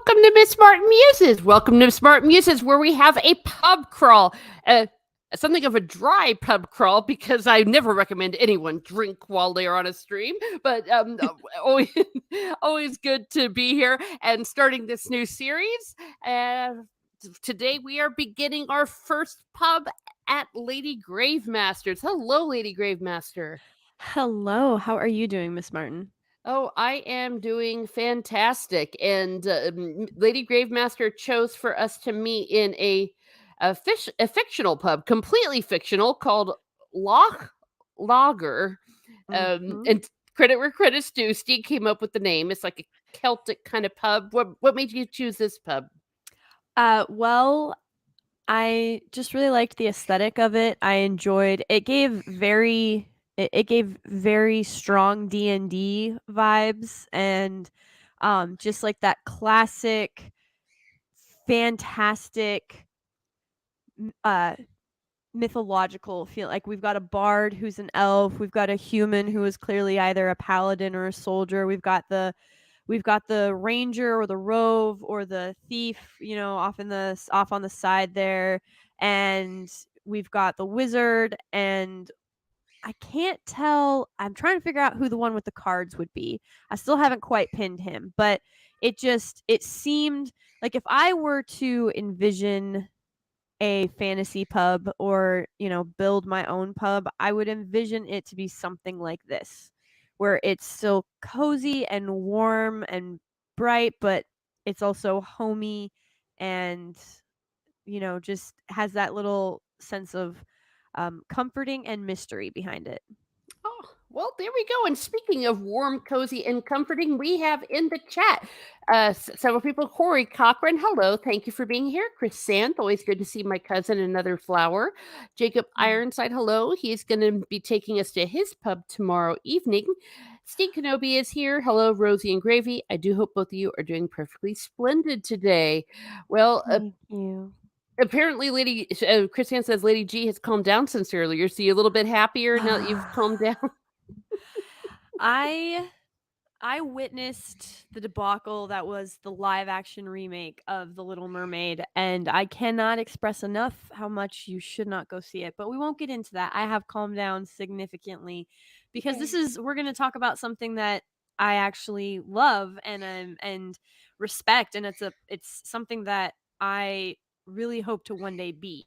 welcome to Miss Smart Muses. Welcome to Smart Muses, where we have a pub crawl. Something of a dry pub crawl because I never recommend anyone drink while they're on a stream. But always, always good to be here and starting this new series. Uh, Today we are beginning our first pub at Lady Gravemaster's. Hello, Lady Gravemaster. Hello, how are you doing, Miss Martin? Oh, I am doing fantastic. And Lady Gravemaster chose for us to meet in a fictional pub, completely fictional, called Loch Lager. Mhm. And credit where credit's due, Steve came up with the name. It's like a Celtic kind of pub. What made you choose this pub? Well, I just really liked the aesthetic of it. I enjoyed it gave very strong D&D vibes and just like that classic fantastic uh mythological feel. Like we've got a bard who's an elf, we've got a human who is clearly either a paladin or a soldier. We've got the ranger or the rove or the thief, off on the side there, and we've got the wizard, and I can't tell. I'm trying to figure out who the one with the cards would be. I still haven't quite pinned him, but it seemed like if I were to envision a fantasy pub or, build my own pub, I would envision it to be something like this, where it's still cozy and warm and bright, but it's also homey and, just has that little sense of comforting and mystery behind it. Oh, well, there we go. And speaking of warm, cozy, and comforting, we have in the chat several people. Corey Cochran, hello. Thank you for being here. Chris Santh, always good to see my cousin, Another Flower. Jacob Mm. Ironside, hello. He's going to be taking us to his pub tomorrow evening. Steve Kenobi is here. Hello, Rosie and Gravy. I do hope both of you are doing perfectly splendid today. Well, Thank you. apparently, Lady Chris Ann says Lady G has calmed down since earlier. So you a little bit happier now that you've calmed down? I I witnessed the debacle that was the live action remake of The Little Mermaid, and I cannot express enough how much you should not go see it. But we won't get into that. I have calmed down significantly because we're going to talk about something that I actually love and respect, and it's something that I really hope to one day be.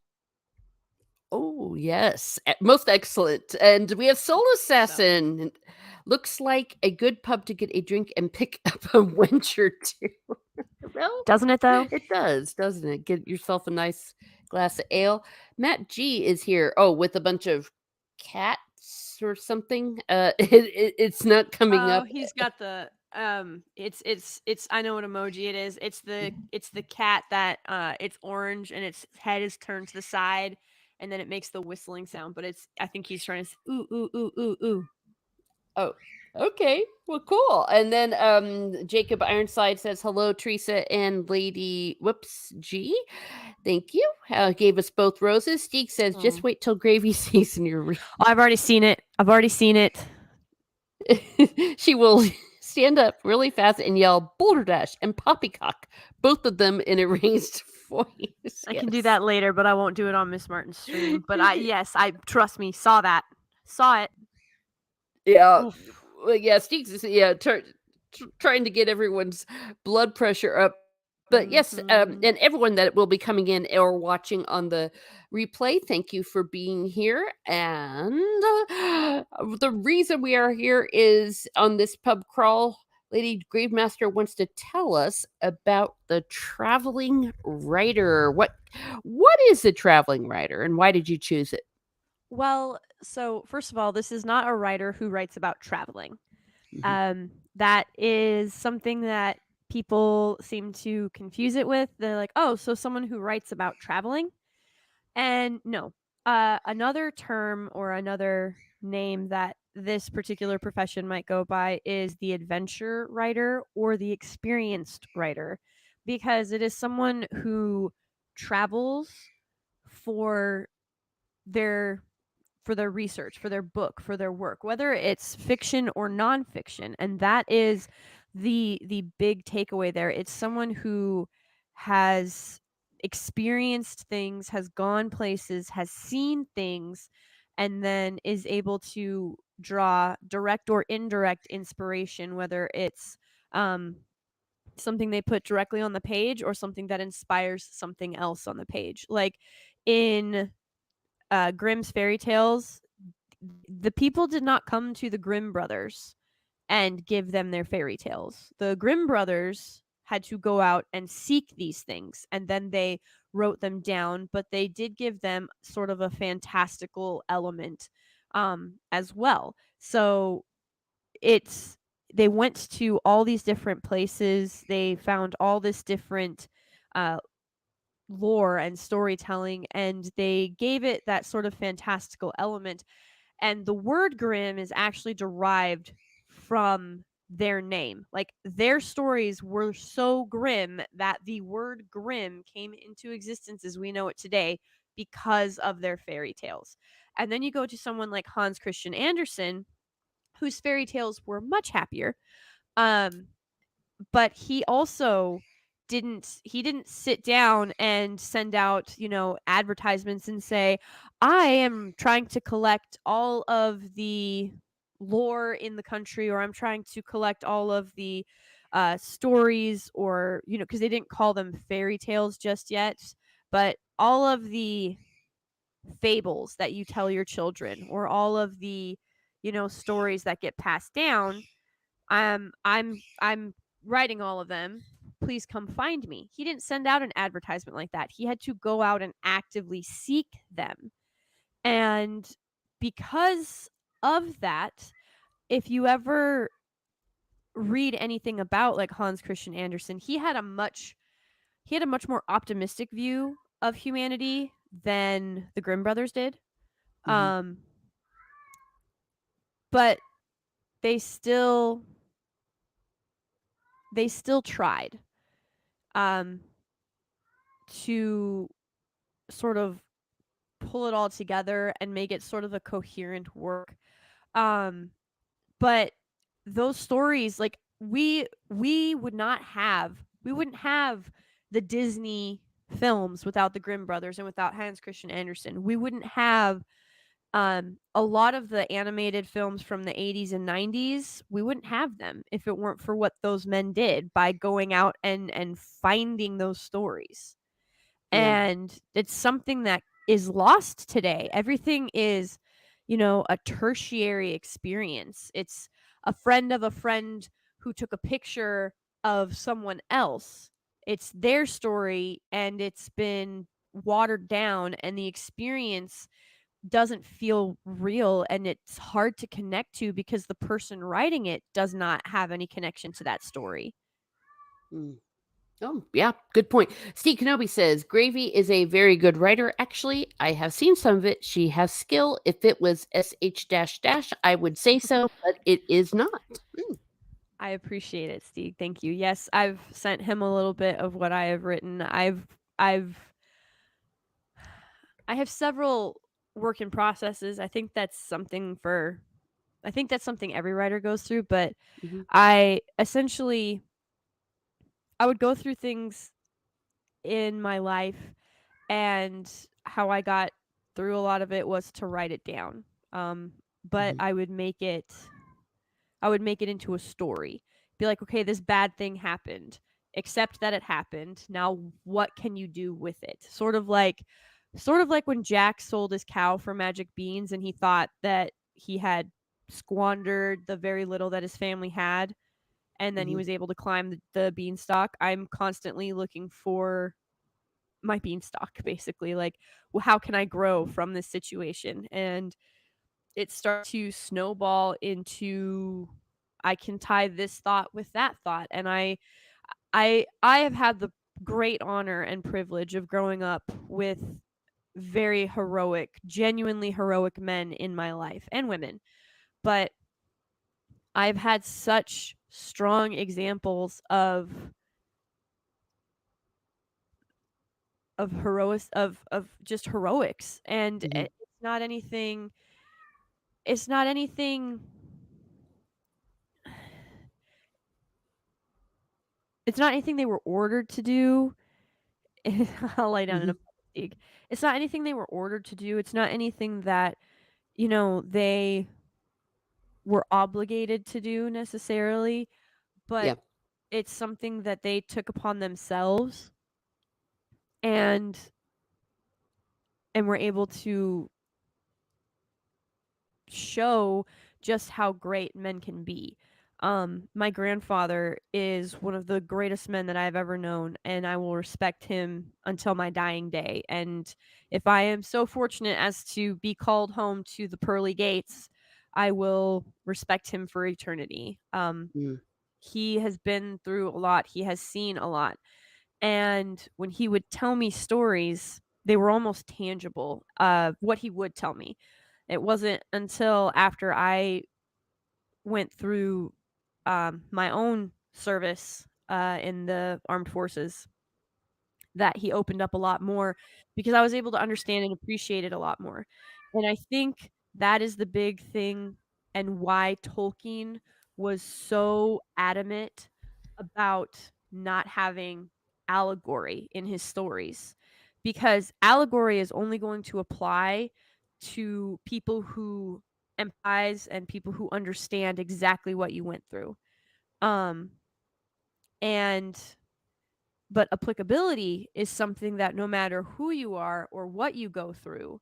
Oh, yes. Most excellent. And we have Soul So, Assassin. Looks like a good pub to get a drink and pick up a wench or two. Well, doesn't it though? it does, doesn't it? Get yourself a nice glass of ale. Matt G is here. Oh, with a bunch of cats or something. It's not coming Oh, up. he's got the it's I know what emoji it is. It's the cat that it's orange and its head is turned to the side and then it makes the whistling sound, but it's I think he's trying to ooh ooh ooh ooh ooh. Oh, okay. Well, cool. And then Jacob Ironside says hello, Teresa and Lady Whoops G. Thank you. Gave us both roses. Steek says just Oh. wait till gravy season. You're I've already seen it. I've already seen it. she will stand up really fast and yell Boulder Dash and Poppycock, both of them in a raised voice. I can do Yes. that later, but I won't do it on Miss Martin's stream. But I trust me, saw that. Saw it. Yeah. Oof. Well, yeah, Steeks is trying to get everyone's blood pressure up. But yes, Mhm. and everyone that will be coming in or watching on the replay, thank you for being here. And the reason we are here is on this pub crawl. Lady Gravemaster wants to tell us about the traveling writer. What is a traveling writer, and why did you choose it? Well, so first of all, this is not a writer who writes about traveling. Mhm. That is something that people seem to confuse it with. They're like, "Oh, so someone who writes about traveling?" And no. Another term or another name that this particular profession might go by is the adventure writer or the experienced writer, because it is someone who travels for their research, for their book, for their work, whether it's fiction or nonfiction. And that is the big takeaway there. It's someone who has experienced things, has gone places, has seen things, and then is able to draw direct or indirect inspiration, whether it's um, something they put directly on the page or something that inspires something else on the page. Like in Grimm's fairy tales, the people did not come to the Grimm brothers and give them their fairy tales. The Grimm brothers had to go out and seek these things, and then they wrote them down, but they did give them sort of a fantastical element as well. So it's they went to all these different places. They found all this different uh, lore and storytelling, and they gave it that sort of fantastical element. And the word grim is actually derived from their name. Like their stories were so grim that the word grim came into existence as we know it today because of their fairy tales. And then you go to someone like Hans Christian Andersen, whose fairy tales were much happier. Um, but he didn't sit down and send out, advertisements and say, I am trying to collect all of the lore in the country, or I'm trying to collect all of the stories, or because they didn't call them fairy tales just yet, but all of the fables that you tell your children, or all of the stories that get passed down. I'm writing all of them. Please come find me. He didn't send out an advertisement like that. He had to go out and actively seek them. And because of that, if you ever read anything about like Hans Christian Andersen, he had a much more optimistic view of humanity than the Grimm brothers did. Mm-hmm. Um but they still they still tried um to sort of pull it all together and make it sort of a coherent work. Um, but those stories, like we wouldn't have the Disney films without the Grimm brothers and without Hans Christian Andersen. We wouldn't have a lot of the animated films from the 80s and 90s. We wouldn't have them if it weren't for what those men did by going out and finding those stories. Yeah. And it's something that is lost today. Everything is, a tertiary experience. It's a friend of a friend who took a picture of someone else. It's their story, and it's been watered down, and the experience doesn't feel real, and it's hard to connect to because the person writing it does not have any connection to that story. Mm. Oh, yeah, good point. Steve Kenobi says Gravy is a very good writer. Actually, I have seen some of it. She has skill. If it was sh dash dash, I would say so, but it is not. Mm. I appreciate it, Steve. Thank you. Yes, I've sent him a little bit of what I have written. I've I have several work in processes. I think that's something every writer goes through, but Mm-hmm. I essentially I would go through things in my life, and how I got through a lot of it was to write it down. But Mm-hmm. I would make it into a story. Be like, okay, this bad thing happened. Accept that it happened. Now what can you do with it? Sort of like when Jack sold his cow for magic beans and he thought that he had squandered the very little that his family had, and then he Mm-hmm. was able to climb the beanstalk. I'm constantly looking for my beanstalk, basically. Like, well, how can I grow from this situation? And it starts to snowball into, I can tie this thought with that thought. And I have had the great honor and privilege of growing up with very heroic, genuinely heroic men in my life, and women. But I've had such strong examples of heroic of just heroics, and Mm-hmm. it's not anything it's not anything they were ordered to do. I'll lay down in a Mhm. league. It's not anything they were ordered to do. It's not anything that, they were obligated to do necessarily, but Yeah. it's something that they took upon themselves and were able to show just how great men can be. My grandfather is one of the greatest men that I've ever known, and I will respect him until my dying day. And if I am so fortunate as to be called home to the pearly gates, I will respect him for eternity. Mm. He has been through a lot, he has seen a lot. And when he would tell me stories, they were almost tangible, what he would tell me. It wasn't until after I went through, my own service, in the armed forces that he opened up a lot more because I was able to understand and appreciate it a lot more. And I think that is the big thing and why Tolkien was so adamant about not having allegory in his stories, because allegory is only going to apply to people who empathize and people who understand exactly what you went through. Um and but applicability is something that no matter who you are or what you go through,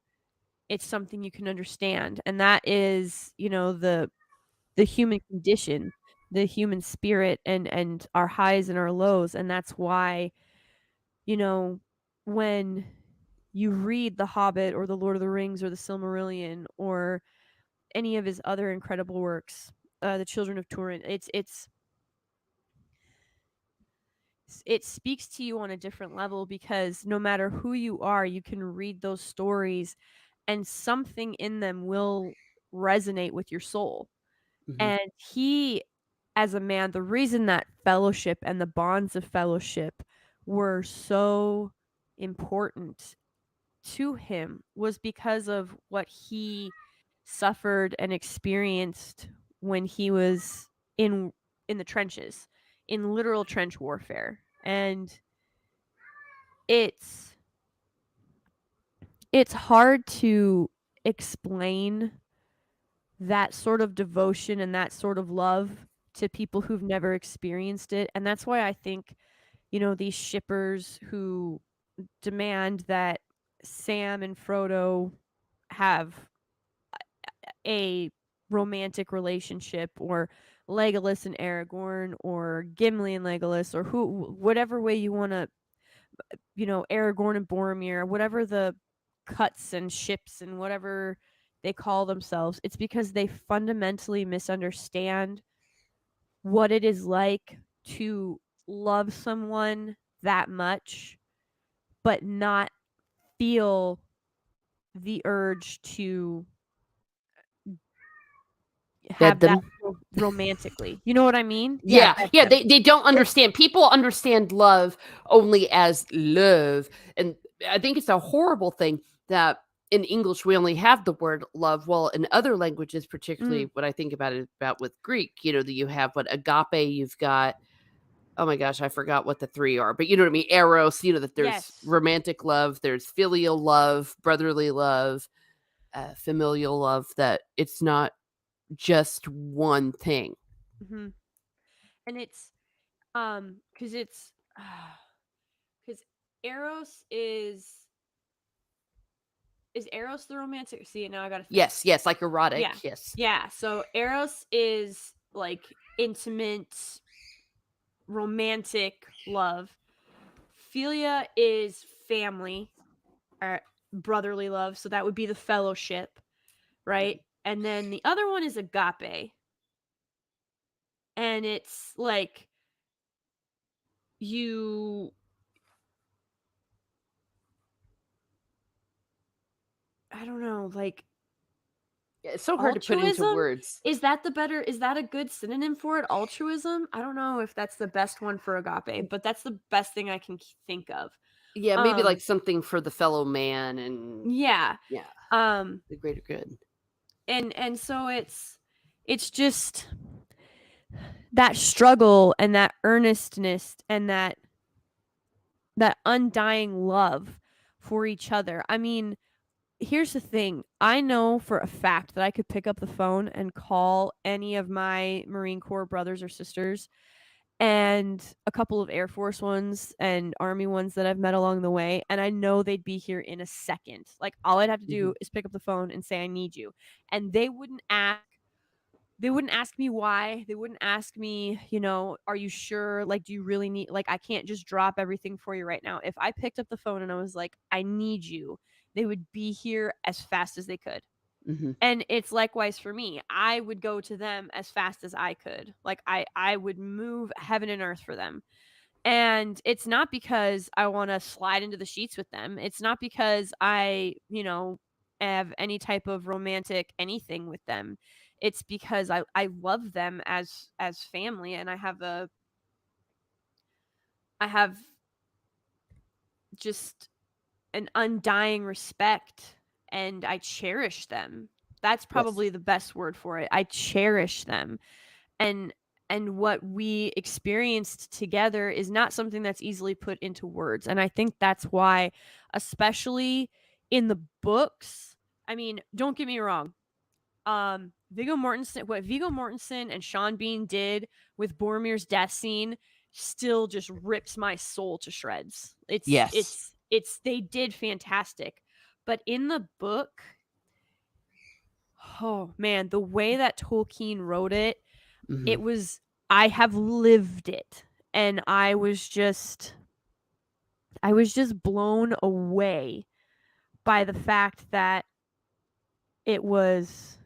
it's something you can understand. And that is, the human condition, the human spirit, and our highs and our lows. And that's why, you know, when you read The Hobbit or The Lord of the Rings or The Silmarillion or any of his other incredible works, The Children of Turin, it speaks to you on a different level because no matter who you are, you can read those stories and something in them will resonate with your soul. Mhm. And he, as a man, the reason that fellowship and the bonds of fellowship were so important to him was because of what he suffered and experienced when he was in the trenches, in literal trench warfare. And it's hard to explain that sort of devotion and that sort of love to people who've never experienced it. And that's why I think, these shippers who demand that Sam and Frodo have a romantic relationship, or Legolas and Aragorn, or Gimli and Legolas, or whatever way you want to, Aragorn and Boromir, whatever the cuts and ships and whatever they call themselves, it's because they fundamentally misunderstand what it is like to love someone that much, but not feel the urge to Bed have that them. romantically. You know what I mean? Yeah, Yeah, bed yeah, them. they don't It understand. People understand love only as love, and I think it's a horrible thing that in English we only have the word love. Well, in other languages, particularly mm, what I think about it about with Greek, that you have what agape, you've got oh my gosh, I forgot what the 3 are, but you know what I mean, eros, that there's yes. romantic love, there's filial love, brotherly love, familial love, that it's not just one thing. Mhm. And it's cuz it's cuz Eros is Eros the romantic? See, now I got to think. Yes, yes, like Yeah. erotic, yes. Yeah, so Eros is like intimate romantic love. Philia is family or brotherly love, so that would be the fellowship, right? And then the other one is agape, and it's like you I don't know, like Yeah, it's so hard to put into altruism? words. Is that a good synonym for it? Altruism? I don't know if that's the best one for agape, but that's the best thing I can think of. Yeah, maybe like Um something for the fellow man and yeah. yeah, Um the greater good. and so it's just that struggle and that earnestness and that undying love for each other. I mean, here's the thing. I know for a fact that I could pick up the phone and call any of my Marine Corps brothers or sisters and a couple of Air Force ones and Army ones that I've met along the way, and I know they'd be here in a second. Like, all I'd have to Hmm. do is pick up the phone and say I need you. And they wouldn't ask me why. They wouldn't ask me, are you sure? Like, do you really need, like, I can't just drop everything for you right now. If I picked up the phone and I was like, I need you, they would be here as fast as they could. Hmm. And it's likewise for me. I would go to them as fast as I could. Like, I would move heaven and earth for them. And it's not because I want to slide into the sheets with them. It's not because I have any type of romantic anything with them. It's because I love them as family, and I have just an undying respect, and I cherish them. That's Yes. probably the best word for it. I cherish them. And what we experienced together is not something that's easily put into words. And I think that's why, especially in the books, I mean, don't get me wrong, Viggo Mortensen and Sean Bean did with Boromir's death scene still just rips my soul to shreds. it's Yes. it's it's they did fantastic. But in the book, oh man, the way that Tolkien wrote it, Hmm. it was I have lived it, and I was just blown away by the fact that it was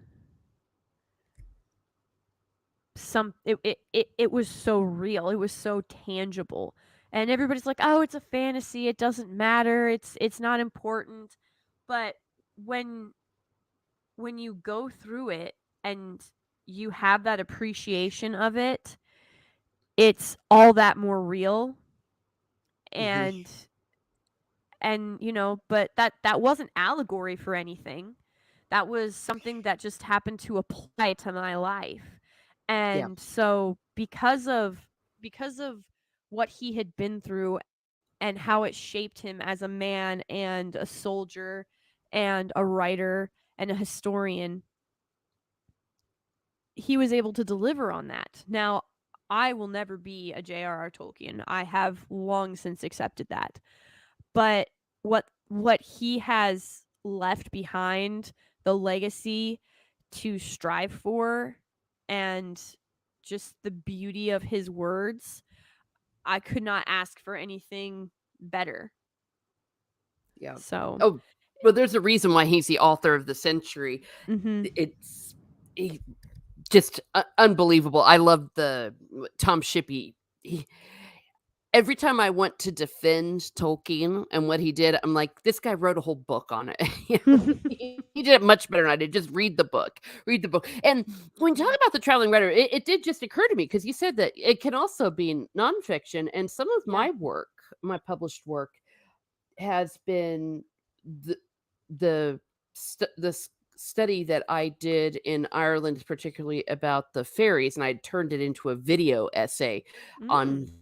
it was so real. It was so tangible. And everybody's like, "Oh, it's a fantasy. It doesn't matter. It's not important." But when when you go through it and you have that appreciation of it, it's all that more real. Hmm. And but that wasn't allegory for anything. That was something that just happened to apply to my life. Yeah. And so because of what he had been through and how it shaped him as a man and a soldier and a writer and a historian, he was able to deliver on that. Now, I will never be a J.R.R. Tolkien. I have long since accepted that. But what he has left behind, the legacy to strive for, and just the beauty of his words, I could not ask for anything better. Yeah. So, Oh, well, there's a reason why he's the author of the century. mhm. It's he, just unbelievable. I love the Tom Shippey. He, every time I want to defend Tolkien and what he did, I'm like, this guy wrote a whole book on it. He did it much better than I did. Just read the book. Read the book. And when you talk about the traveling writer, it did just occur to me because you said that it can also be nonfiction. And some of Yeah. my work, my published work, has been the the study that I did in Ireland, particularly about the fairies, and I turned it into a video essay on Mm.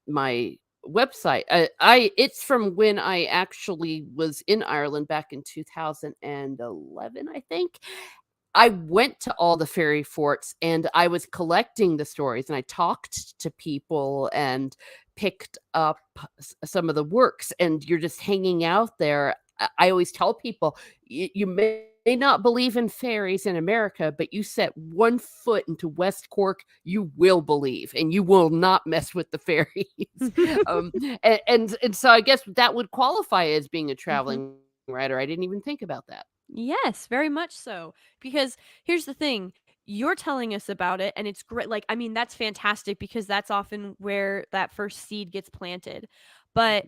my website. I it's from when I actually was in Ireland back in 2011, I think. I went to all the fairy forts and I was collecting the stories and I talked to people and picked up some of the works, and you're just hanging out there. I always tell people, you may not believe in fairies in America, but you set one foot into West Cork, you will believe, and you will not mess with the fairies. um, and so I guess that would qualify as being a Mhm. traveling writer. I didn't even think about that. Yes, very much so. Because here's the thing, you're telling us about it, and it's great. Like, I mean, that's fantastic because that's often where that first seed gets planted. But,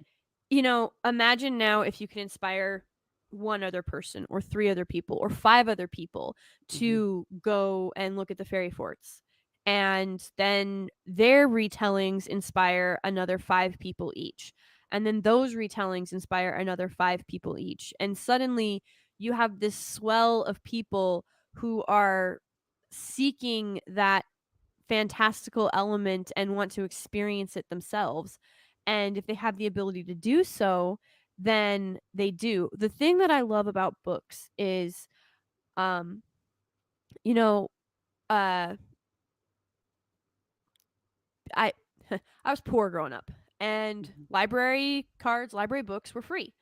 Mhm. imagine now if you can inspire one other person, or three other people, or five other people Mhm. to go and look at the fairy forts. And then their retellings inspire another five people each. And then those retellings inspire another five people each. And suddenly, you have this swell of people who are seeking that fantastical element and want to experience it themselves. And if they have the ability to do so, then they do. The thing that I love about books is, um, you know, uh, I I was poor growing up, and Mhm. library cards, library books were free.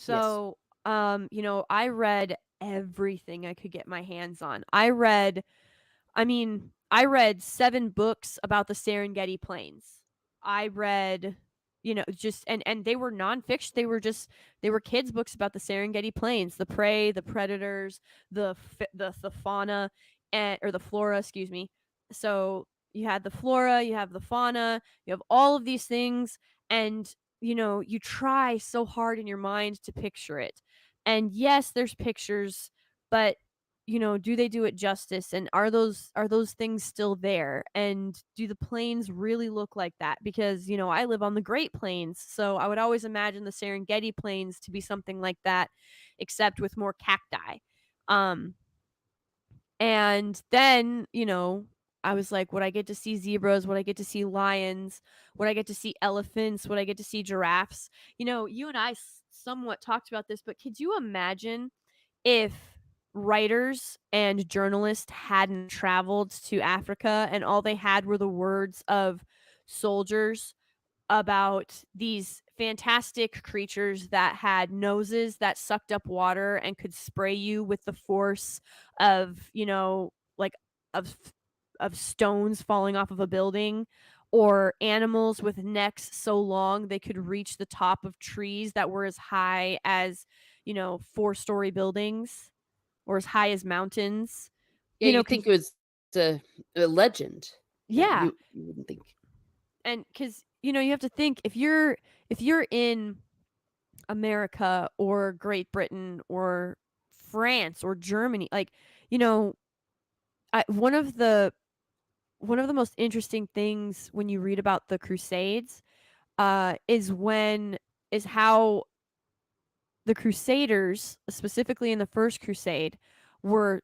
Yes. So, I read everything I could get my hands on. I read 7 books about the Serengeti Plains. I read, just and they were nonfiction. They were kids' books about the Serengeti Plains, the prey, the predators, the fauna, or the flora, excuse me. So you had the flora, you have the fauna, you have all of these things, and you try so hard in your mind to picture it. And yes, there's pictures, but do they do it justice, and are those things still there, and do the plains really look like that? Because I live on the Great Plains, so I would always imagine the Serengeti Plains to be something like that, except with more cacti. um and then I was like, would I get to see zebras? Would I get to see lions? Would I get to see elephants? Would I get to see giraffes? You and I somewhat talked about this, but could you imagine if writers and journalists hadn't traveled to Africa and all they had were the words of soldiers about these fantastic creatures that had noses that sucked up water and could spray you with the force of, like of of stones falling off of a building, or animals with necks so long they could reach the top of trees that were as high as, 4-story buildings, or as high as mountains. Yeah, you'd Could think it was a legend. Yeah, Yeah, you wouldn't think. and cuz you have to think, if you're in America or Great Britain or France or Germany, like, you know, one of the most interesting things when you read about the Crusades, is how the Crusaders, specifically in the First Crusade, were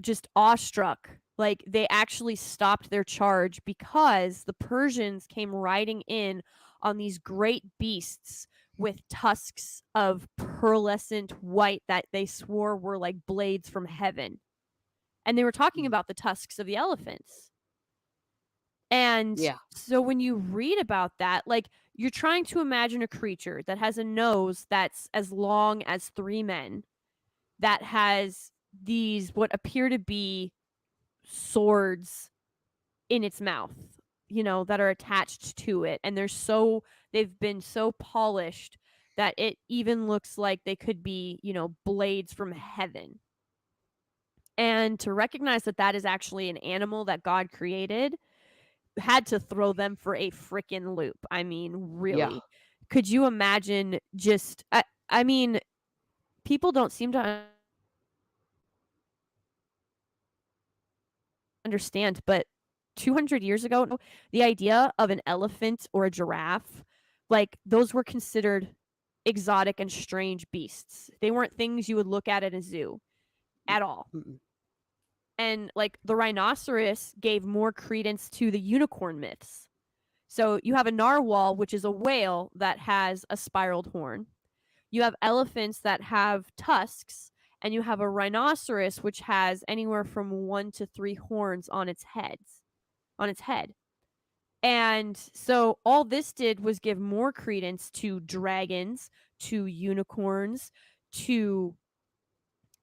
just awestruck. Like, they actually stopped their charge because the Persians came riding in on these great beasts with tusks of pearlescent white that they swore were like blades from heaven. And they were talking Mm. about the tusks of the elephants. And Yeah, so when you read about that, like, you're trying to imagine a creature that has a nose that's as long as 3 men, that has these what appear to be swords in its mouth, that are attached to it, and they've been so polished that it even looks like they could be, blades from heaven. And to recognize that that is actually an animal that God created had to throw them for a freaking loop. I mean, yeah, really. Could you imagine just I mean, people don't seem to understand, but 200 years ago, the idea of an elephant or a giraffe, like, those were considered exotic and strange beasts. They weren't things you would look at a zoo at all. mm-mm. And like, the rhinoceros gave more credence to the unicorn myths. So you have a narwhal, which is a whale that has a spiraled horn. You have elephants that have tusks, and you have a rhinoceros which has anywhere from 1 to 3 horns on its head. And so all this did was give more credence to dragons, to unicorns, to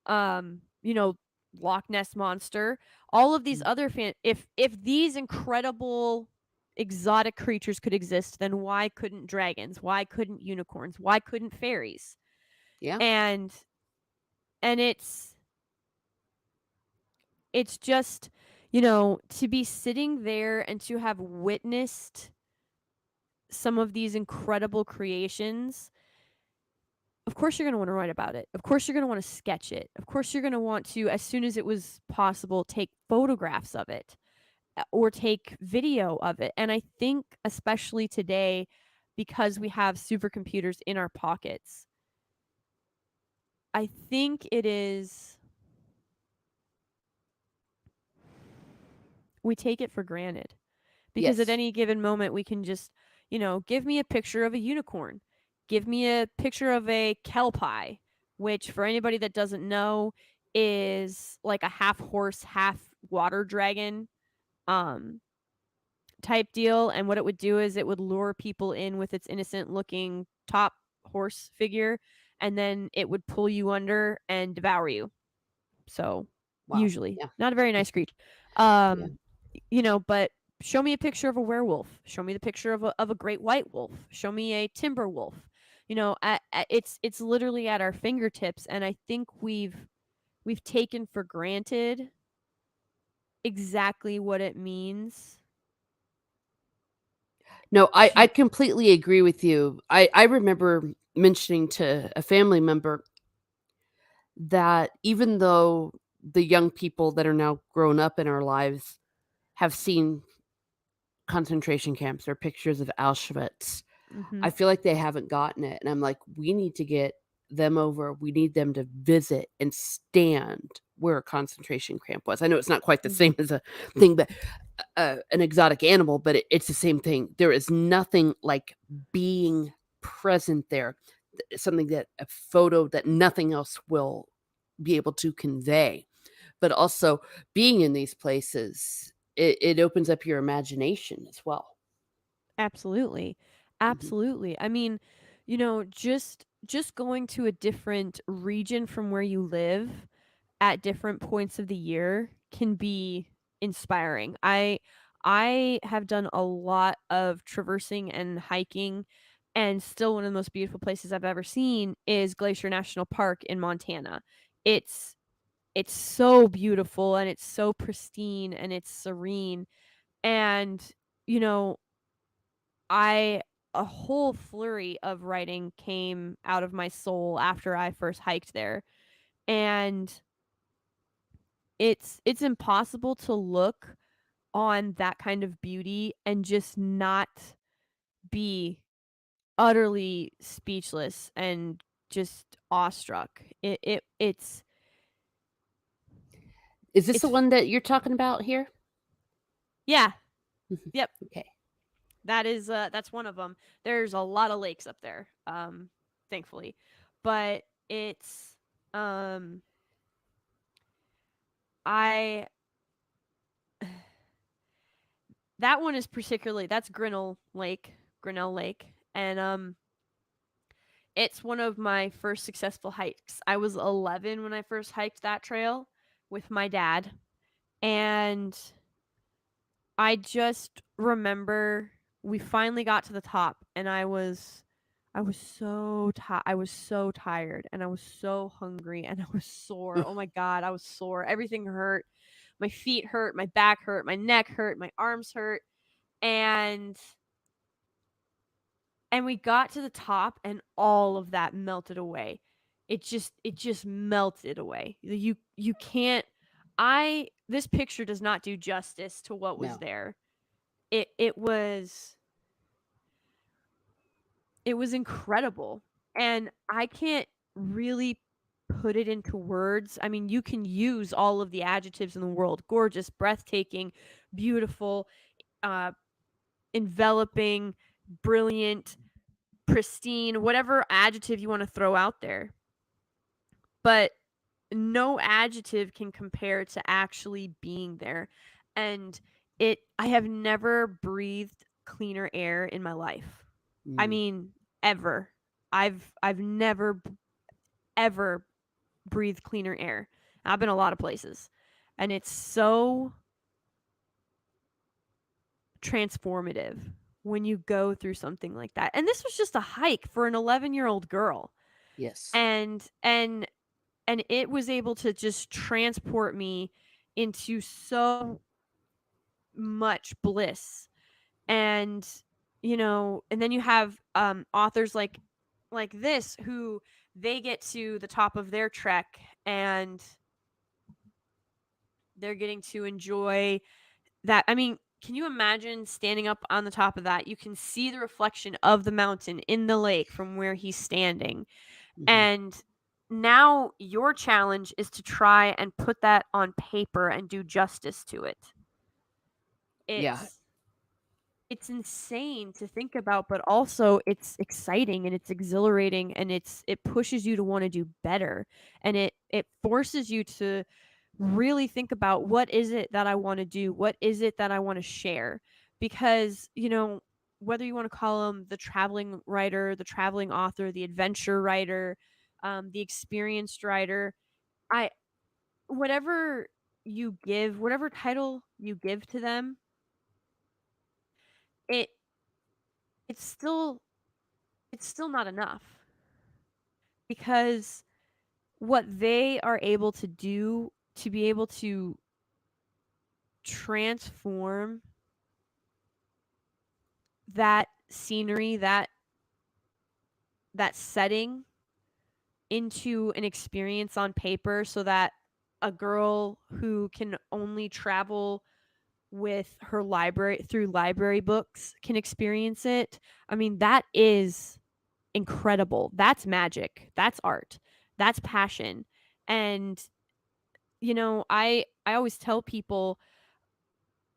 um, you know, Loch Ness monster, all of these Mm. other if these incredible exotic creatures could exist, then why couldn't dragons? Why couldn't unicorns? Why couldn't fairies? Yeah, And and it's just, to be sitting there and to have witnessed some of these incredible creations. Of course you're going to want to write about it. Of course you're going to want to sketch it. Of course you're going to want to, as soon as it was possible, take photographs of it, or take video of it. And I think, especially today, because we have supercomputers in our pockets, I think it is we take it for granted. Because at Yes. any given moment we can just, give me a picture of a unicorn. Give me a picture of a kelpie, which for anybody that doesn't know is like a half horse, half water dragon um type deal. And what it would do is it would lure people in with its innocent looking top horse figure, and then it would pull you under and devour you. So Wow. usually Yeah. not a very nice creature. Yeah. um but show me a picture of a werewolf, show me the picture of a great white wolf, show me a timber wolf. It's literally at our fingertips, and I think we've taken for granted exactly what it means No, I to. completely agree with you. I remember mentioning to a family member that even though the young people that are now grown up in our lives have seen concentration camps or pictures of Auschwitz, Mhm. I feel like they haven't gotten it. And I'm like, we need to get them over. We need them to visit and stand where a concentration camp was. I know it's not quite the Mhm. same as a thing, but an exotic animal, but it's the same thing. There is nothing like being present there, something that a photo that nothing else will be able to convey. But also being in these places, it opens up your imagination as well. Absolutely. Mhm. Absolutely. I mean, just going to a different region from where you live at different points of the year can be inspiring. I have done a lot of traversing and hiking, and still one of the most beautiful places I've ever seen is Glacier National Park in Montana. It's it's so beautiful, and it's so pristine, and it's serene. And you know, I a whole flurry of writing came out of my soul after I first hiked there. And it's impossible to look on that kind of beauty and just not be utterly speechless and just awestruck. Is this the It's one that you're talking about here? yeah, Mhm. yep. Okay. That's one of them. There's a lot of lakes up there, thankfully. But it's um I that one is particularly, that's Grinnell Lake, and it's one of my first successful hikes. I was 11 when I first hiked that trail with my dad, and I just remember we finally got to the top, and I was so tired, and I was so hungry, and I was sore. Oh my god, I was sore. Everything hurt. My feet hurt, my back hurt, my neck hurt, my arms hurt. And we got to the top, and all of that melted away. It just melted away. You can't I This picture does not do justice to what was No. there. It was incredible, and I can't really put it into words. I mean, you can use all of the adjectives in the world: gorgeous, breathtaking, beautiful, uh enveloping, brilliant, pristine, whatever adjective you want to throw out there. But no adjective can compare to actually being there. And I have never breathed cleaner air in my life. I Mm. mean, ever. I've never ever breathed cleaner air. I've been a lot of places. And it's so transformative when you go through something like that. And this was just a hike for an 11-year-old girl. Yes. And it was able to just transport me into so much bliss. And and then you have authors like this, who they get to the top of their trek, and they're getting to enjoy that. I mean, can you imagine standing up on the top of that? You can see the reflection of the mountain in the lake from where he's standing. Mhm. And now your challenge is to try and put that on paper and do justice to it. Yeah. It's insane to think about, but also it's exciting and it's exhilarating, and it pushes you to want to do better, and it forces you to really think about, what is it that I want to do? What is it that I want to share? Because, whether you want to call them the traveling writer, the traveling author, the adventure writer, the experienced writer, I whatever whatever title you give to them, it it's still it's still not enough, because what they are able to do to be able to transform that scenery, that setting into an experience on paper, so that a girl who can only travel with her library through library books can experience it. I mean, that is incredible. That's magic. That's art. That's passion. And I always tell people,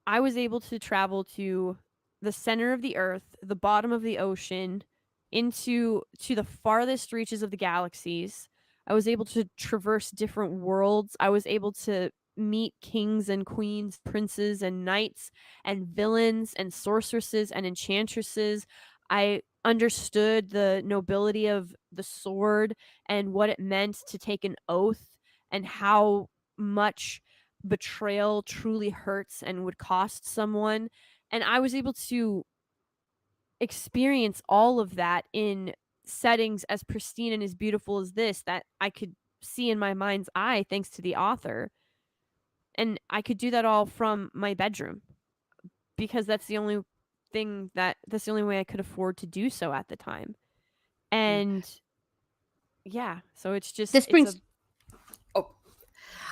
I was able to travel to the center of the earth, the bottom of the ocean, into to the farthest reaches of the galaxies. I was able to traverse different worlds. I was able to meet kings and queens, princes and knights and villains and sorceresses and enchantresses. I understood the nobility of the sword and what it meant to take an oath, and how much betrayal truly hurts and would cost someone. And I was able to experience all of that in settings as pristine and as beautiful as this, that I could see in my mind's eye thanks to the author. And I could do that all from my bedroom, because that's the only way I could afford to do so at the time. Yeah. And yeah, so This it's a brings. Oh,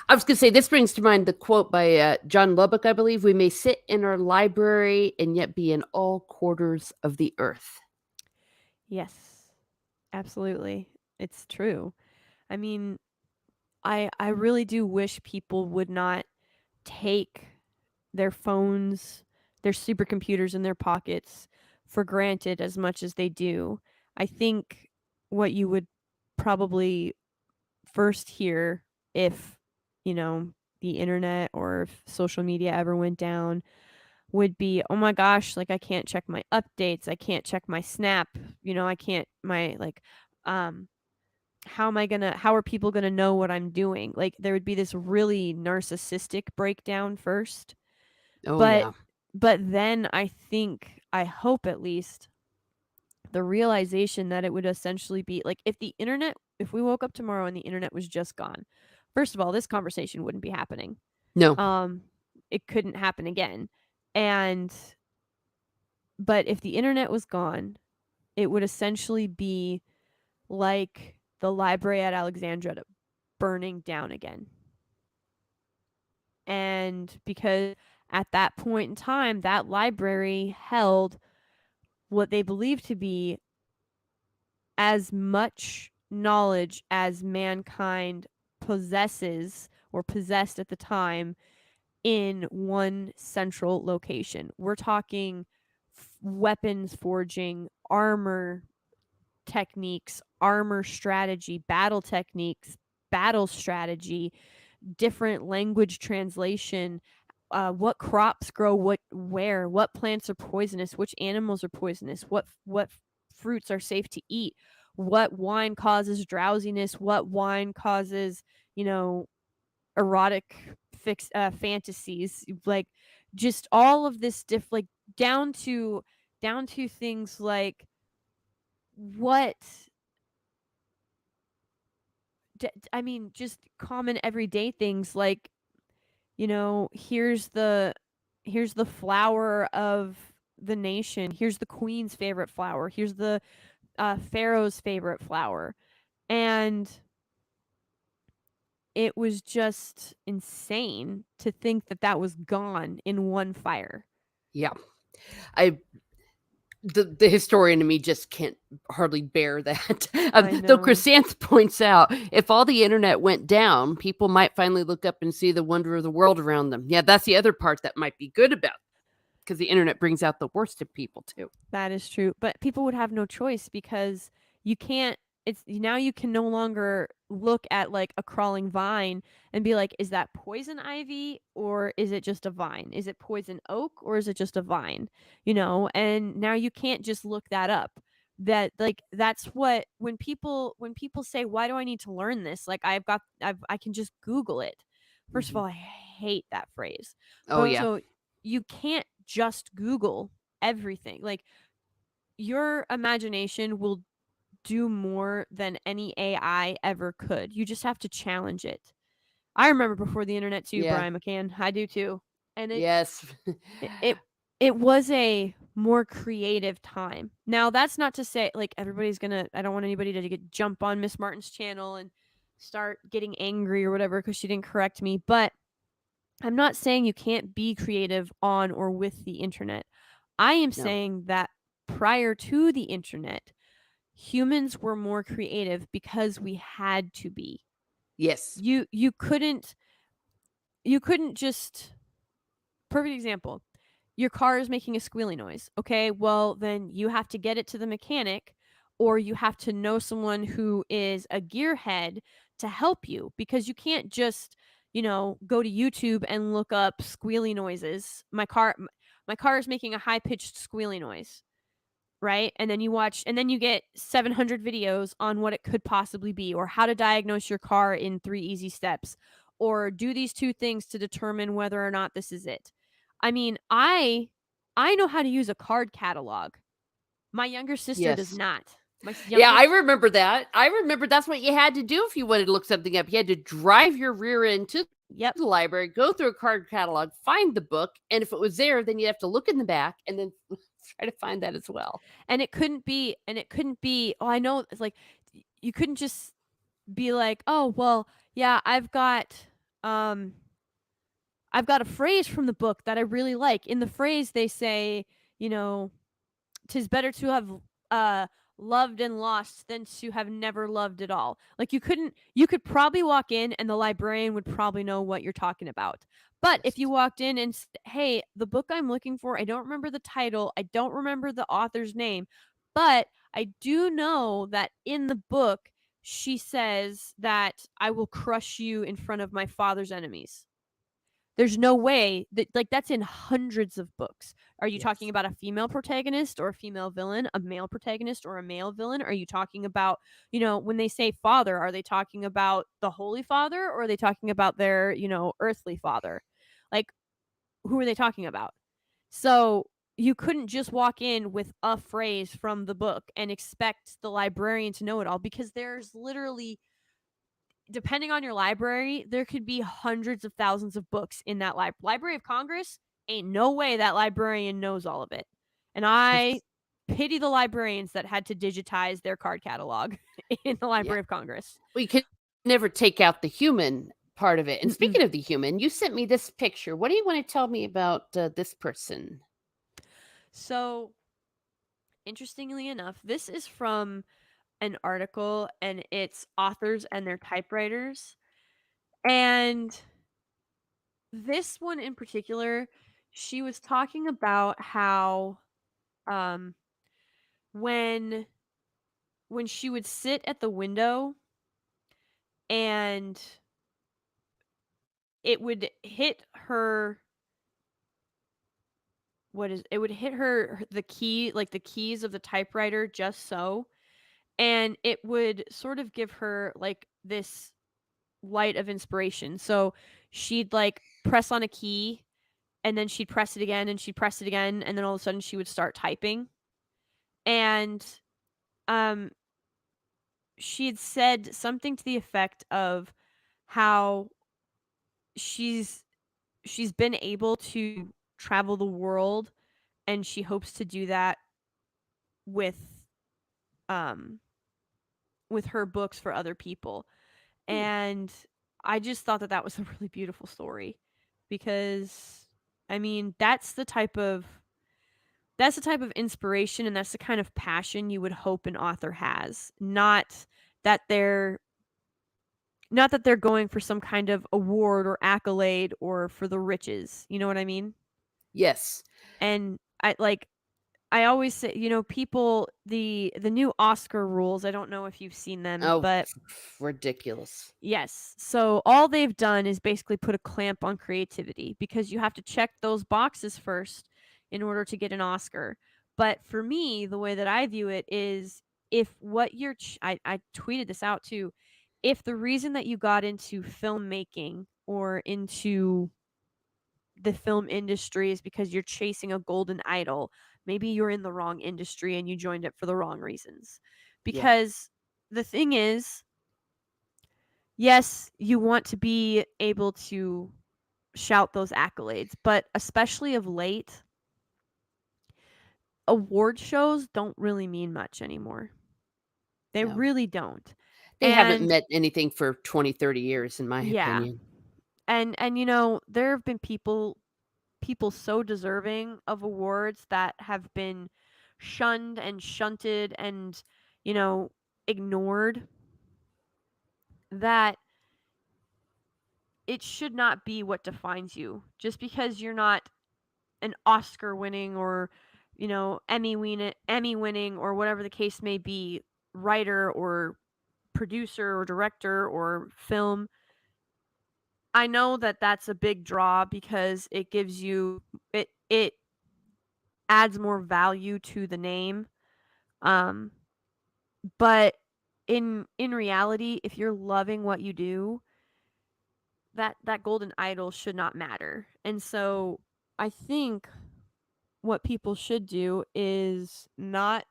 I was going to say, this brings to mind the quote by John Lubbock, I believe. We may sit in our library and yet be in all quarters of the earth. yes, absolutely. It's true. I mean, I really do wish people would not take their phones, their supercomputers in their pockets for granted as much as they do. I think what you would probably first hear if, you know, the internet or if social media ever went down would be, "Oh my gosh, like I can't check my updates, I can't check my Snap, I can't my like how are people gonna know what I'm doing?" Like there would be this really narcissistic breakdown first. Oh, But yeah. then I hope at least, the realization that it would essentially be like, if we woke up tomorrow and the internet was just gone. First of all, this conversation wouldn't be happening. No. Um it couldn't happen again. And but if the internet was gone, it would essentially be like the library at Alexandria burning down again. And because at that point in time, that library held what they believed to be as much knowledge as mankind possesses or possessed at the time in one central location. We're talking weapons forging, armor techniques, armor strategy, battle techniques, battle strategy, different language translation, what crops grow where, what plants are poisonous, which animals are poisonous, what fruits are safe to eat, what wine causes drowsiness, what wine causes, erotic fantasies, like just all of this like down to things like what I mean, just common everyday things like, here's the flower of the nation. Here's the queen's favorite flower. Here's the pharaoh's favorite flower. And it was just insane to think that that was gone in one fire. Yeah. I the historian in me just can't hardly bear that. I Though know. Chrysanth points out, if all the internet went down, people might finally look up and see the wonder of the world around them. Yeah, that's the other part that might be good about. because the internet brings out the worst in people too. That is true. But people would have no choice because you can't it's now you can no longer look at like a crawling vine and be like, is that poison ivy or is it just a vine? Is it poison oak or is it just a vine? You know, and now you can't just look that up. That like that's what when people say, why do I need to learn this? Like I can just Google it. First of Hmm. all, I hate that phrase. But Oh yeah. also you can't just Google everything. Like your imagination will do more than any AI ever could. You just have to challenge it. I remember before the internet too, Yeah. Brian McCann. I do too. And Yes. it it, it was a more creative time. Now that's not to say like everybody's gonna I don't want anybody to get jump on Miss Martin's channel and start getting angry or whatever because she didn't correct me. But I'm not saying you can't be creative on or with the internet. I am No. saying that prior to the internet, humans were more creative because we had to be. Yes. You couldn't just perfect example. Your car is making a squealy noise. Okay, well then you have to get it to the mechanic or you have to know someone who is a gearhead to help you because you can't just, go to YouTube and look up squealy noises. My car is making a high-pitched squealy noise, right? And then you watch and then you get 700 videos on what it could possibly be or how to diagnose your car in 3 easy steps or do these two things to determine whether or not this is it. I mean, I know how to use a card catalog. My younger sister does Yes. not. My Yeah, younger I remember that. I remember that's what you had to do if you wanted to look something up. You had to drive your rear end to Yep. the library, go through a card catalog, find the book, and if it was there, then you have to look in the back and then try to find that as well. And it couldn't be oh, I know it's like you couldn't just be like, "Oh, well, yeah, um I've got a phrase from the book that I really like." In the phrase they say, you know, "'Tis better to have uh loved and lost than to have never loved at all." Like you could probably walk in and the librarian would probably know what you're talking about. But if you Yes. walked in and "Hey, the book I'm looking for, I don't remember the title, I don't remember the author's name, but I do know that in the book she says that I will crush you in front of my father's enemies." There's no way that like that's in hundreds of books. Are you talking Yes. about a female protagonist or a female villain, a male protagonist or a male villain? Are you talking about, when they say father, are they talking about the Holy Father or are they talking about their, earthly father? Like, who are they talking about? So you couldn't just walk in with a phrase from the book and expect the librarian to know it all because there's literally depending on your library, there could be hundreds of thousands of books in that Library of Congress. Ain't no way that librarian knows all of it. And I Yes. pity the librarians that had to digitize their card catalog in the Yeah. Library of Congress. Well, you could never take out the human part of it. And Mm-mm. speaking of the human, you sent me this picture. What do you want to tell me about this person? So, interestingly enough, this is from an article and it's authors and their typewriters. And this one in particular, she was talking about how um when she would sit at the window and it would hit her it would hit the key like the keys of the typewriter just so and it would sort of give her like this light of inspiration. So she'd like press on a key and then she'd press it again and she'd press it again and then all of a sudden she would start typing. And um she had said something to the effect of how she's she's been able to travel the world and she hopes to do that with um with her books for other people. Hmm. And I just thought that that was a really beautiful story because I mean, that's the type of inspiration and that's the kind of passion you would hope an author has. That they're not that they're going for some kind of award or accolade or for the riches. You know what I mean? Yes. And I always say, people, the new Oscar rules, I don't know if you've seen them, Oh, but ridiculous. yes. So all they've done is basically put a clamp on creativity because you have to check those boxes first in order to get an Oscar. But for me, the way that I view it is, if what I tweeted this out too, if the reason that you got into filmmaking or into the film industry is because you're chasing a golden idol, maybe you're in the wrong industry and you joined it for the wrong reasons. Yeah. Because the thing is, yes, you want to be able to shout those accolades, but especially of late, award shows don't really mean much anymore. They No. really don't. They haven't And met anything for 20, 30 years, in my yeah. opinion. And there have been people so deserving of awards that have been shunned and shunted and, you know, ignored, that it should not be what defines you. Just because you're not an Oscar winning or, Emmy winning or whatever the case may be, writer or producer or director or film. I know that that's a big draw because it gives you it adds more value to the name. Um but in reality, if you're loving what you do, that golden idol should not matter. And so I think what people should do is not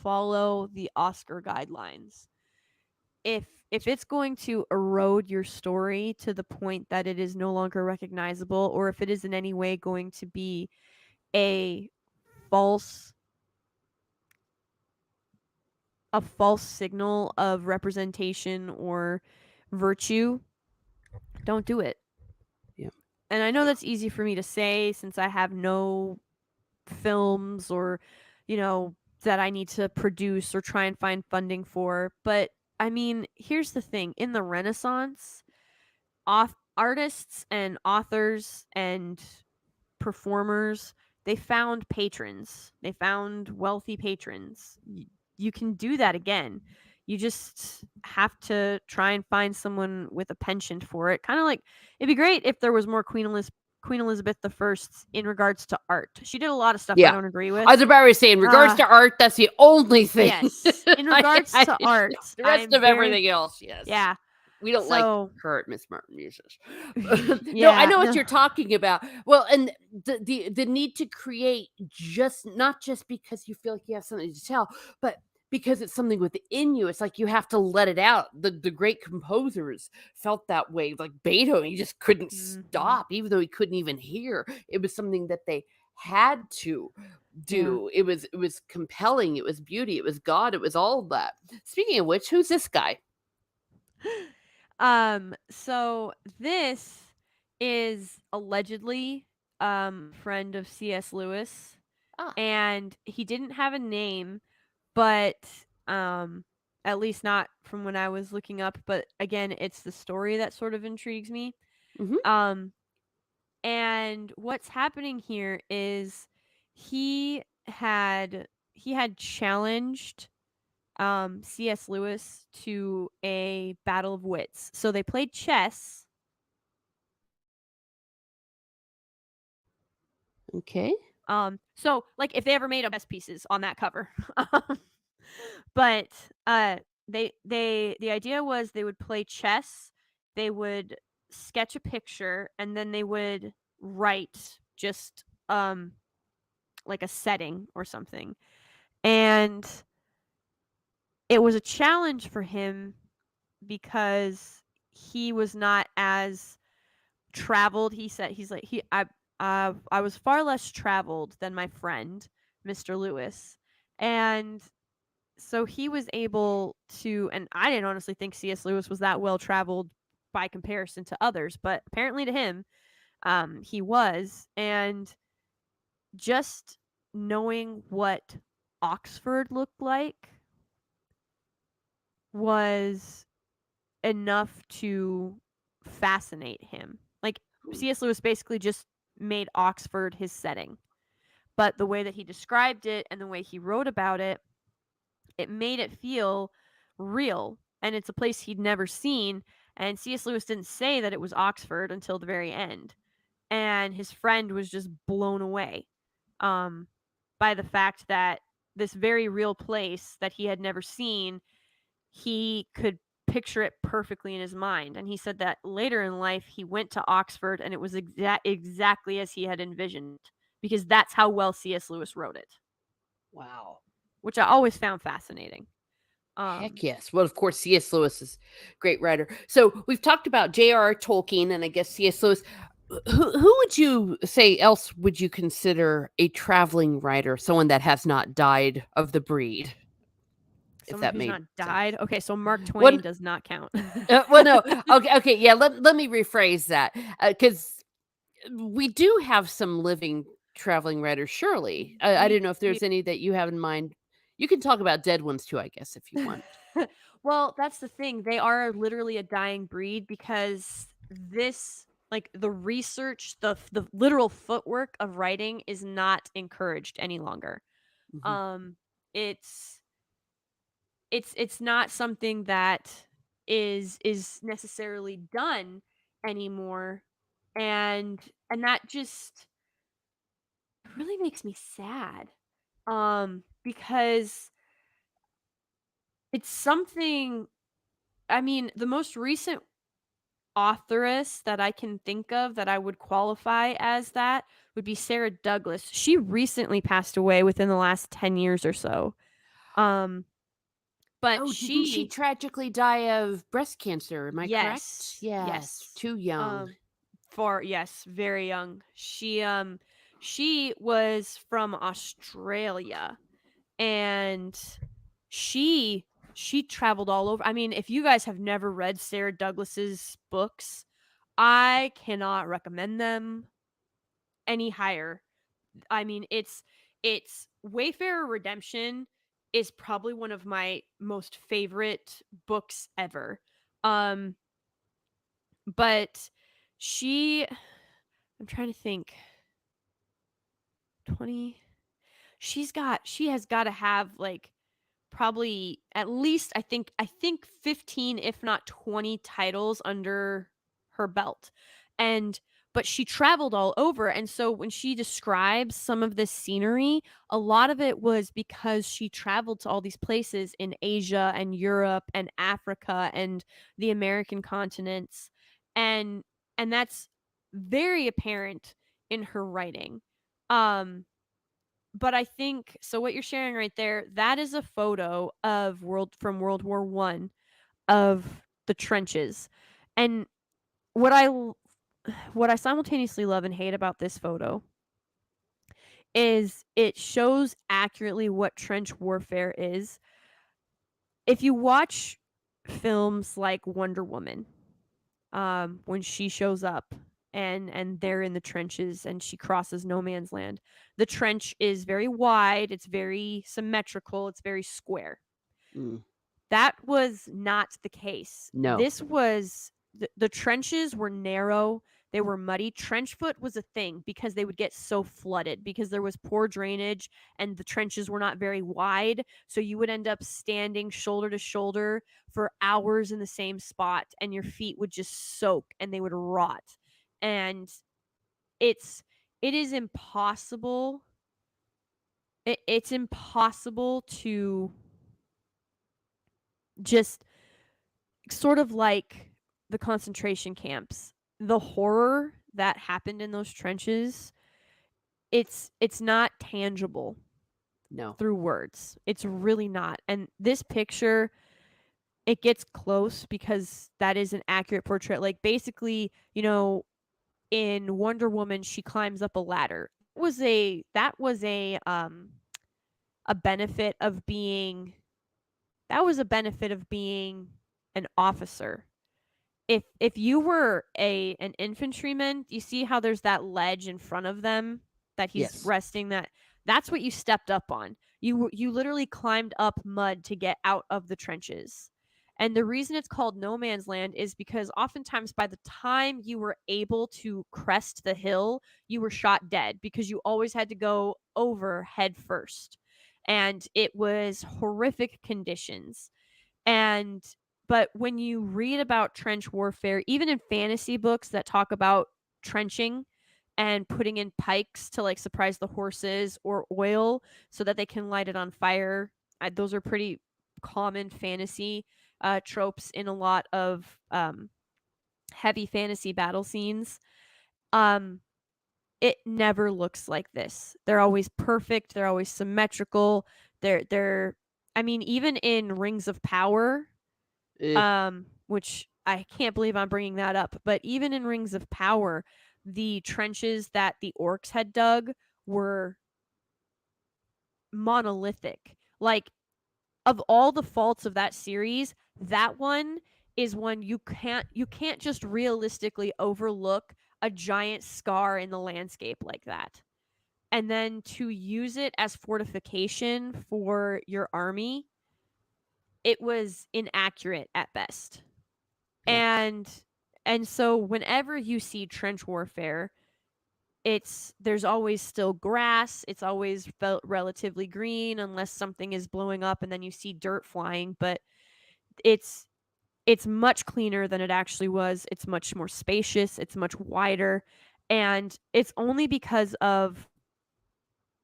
follow the Oscar guidelines. If it's going to erode your story to the point that it is no longer recognizable, or if it is in any way going to be a false a false signal of representation or virtue, don't do it. Yeah. And I know that's easy for me to say since I have no films or, that I need to produce or try and find funding for. But I mean, here's the thing: in the Renaissance, artists and authors and performers, they found patrons. They found wealthy patrons. You can do that again. You just have to try and find someone with a penchant for it. Kind of like, it'd be great if there was more Queen Elizabeth the First in regards to art. She did a lot of stuff I Yeah. don't agree I with. was about to say, in regards to art, that's the only thing. Yes. In regards to art, the rest I'm of very everything else, yes. yeah. We don't like So her at Miss Martin Muses. No, I yeah, know what no. you're talking about. Well, and the need to create, just not just because you feel like you have something to tell, but because it's something within you. It's like you have to let it out. The great composers felt that way. Like Beethoven, he just couldn't stop, even though he couldn't even hear. It was something that they had to do. Yeah. It was compelling. It was beauty. It was God. It was all of that. Speaking of which, who's this guy? So this is allegedly friend of C.S. Lewis, Ah. and he didn't have a name, but at least not from when I was looking up, but again, it's the story that sort of intrigues me. Mm-hmm. Um and what's happening here is he had challenged C.S. Lewis to a battle of wits. So they played chess. Okay. So like if they ever made a chess pieces on that cover. But the idea was they would play chess, they would sketch a picture, and then they would write just like a setting or something. And it was a challenge for him because he was not as traveled. He said I was far less traveled than my friend Mr. Lewis, and so he was able to. And I didn't honestly think C.S. Lewis was that well traveled by comparison to others, but apparently to him, he was. And just knowing what Oxford looked like was enough to fascinate him. Like C.S. Lewis basically just made Oxford his setting. But the way that he described it and the way he wrote about it, it made it feel real. And it's a place he'd never seen. And C.S. Lewis didn't say that it was Oxford until the very end. And his friend was just blown away um, by the fact that this very real place that he had never seen, he could picture it perfectly in his mind. And he said that later in life, he went to Oxford and it was exactly as he had envisioned, because that's how well C.S. Lewis wrote it, Wow. which I always found fascinating. Heck yes. Well, of course, C.S. Lewis is a great writer. So we've talked about J.R.R. Tolkien and I guess C.S. Lewis. Who would you say else would you consider a traveling writer, someone that has not died of the breed? If Someone that who's made not sense. died. Okay, so Mark One, Twain does not count. well, no, okay, yeah. Let me rephrase that because we do have some living traveling writers. Surely, I we don't know if we there's any that you have in mind. You can talk about dead ones too, I guess, if you want. well, that's the thing. They are literally a dying breed because this, like, the research, the literal footwork of writing is not encouraged any longer. Mhm. Um it's it's not something that is necessarily done anymore, and that just really makes me sad. Because it's something, I mean, the most recent authoress that I can think of that I would qualify as that would be Sarah Douglas. She recently passed away within the last 10 years or so. Um, but Oh, didn't she tragically die of breast cancer? Am I correct? yes, Yes, yes. too young. Yes, very young. She was from Australia, and she she traveled all over. I mean, if you guys have never read Sarah Douglas's books, I cannot recommend them any higher. I mean, it's Wayfarer Redemption is probably one of my most favorite books ever. Um but she I'm trying to think. 20, she has got to have like probably at least I think 15 if not 20 titles under her belt. And but she traveled all over, and so when she describes some of this scenery, a lot of it was because she traveled to all these places in Asia and Europe and Africa and the American continents, and that's very apparent in her writing. um but I think so what you're sharing right there, that is a photo of World War One, of the trenches. And what what I simultaneously love and hate about this photo is it shows accurately what trench warfare is. If you watch films like Wonder Woman, when she shows up and they're in the trenches and she crosses no man's land, the trench is very wide, it's very symmetrical, it's very square. Mm, That was not the case. no, This was the trenches were narrow, they were muddy. Trench foot was a thing because they would get so flooded because there was poor drainage and the trenches were not very wide. So you would end up standing shoulder to shoulder for hours in the same spot and your feet would just soak and they would rot. And it's it is impossible. It's impossible to just sort of like the concentration camps. The horror that happened in those trenches, it's not tangible no. through words. It's really not. And this picture, it gets close because that is an accurate portrait. Like basically, in Wonder Woman, she climbs up a ladder. A benefit of being that was a benefit of being an officer. If you were an infantryman, you see how there's that ledge in front of them that he's Yes. resting, that's what you stepped up on. You literally climbed up mud to get out of the trenches. And the reason it's called no man's land is because oftentimes by the time you were able to crest the hill, you were shot dead because you always had to go over head first. And it was horrific conditions. And but when you read about trench warfare, even in fantasy books that talk about trenching and putting in pikes to like surprise the horses or oil so that they can light it on fire, those are pretty common fantasy tropes in a lot of heavy fantasy battle scenes. Um, it never looks like this. They're always perfect. They're always symmetrical. They're. I mean, even in Rings of Power, Eh, which I can't believe I'm bringing that up, but even in Rings of Power, the trenches that the orcs had dug were monolithic. Like, of all the faults of that series, that one is one you can't just realistically overlook a giant scar in the landscape like that. And then to use it as fortification for your army, it was inaccurate at best. yeah. And so whenever you see trench warfare, there's always still grass. It's always felt relatively green unless something is blowing up and then you see dirt flying, but it's it's much cleaner than it actually was. It's much more spacious, it's much wider, and it's only because of,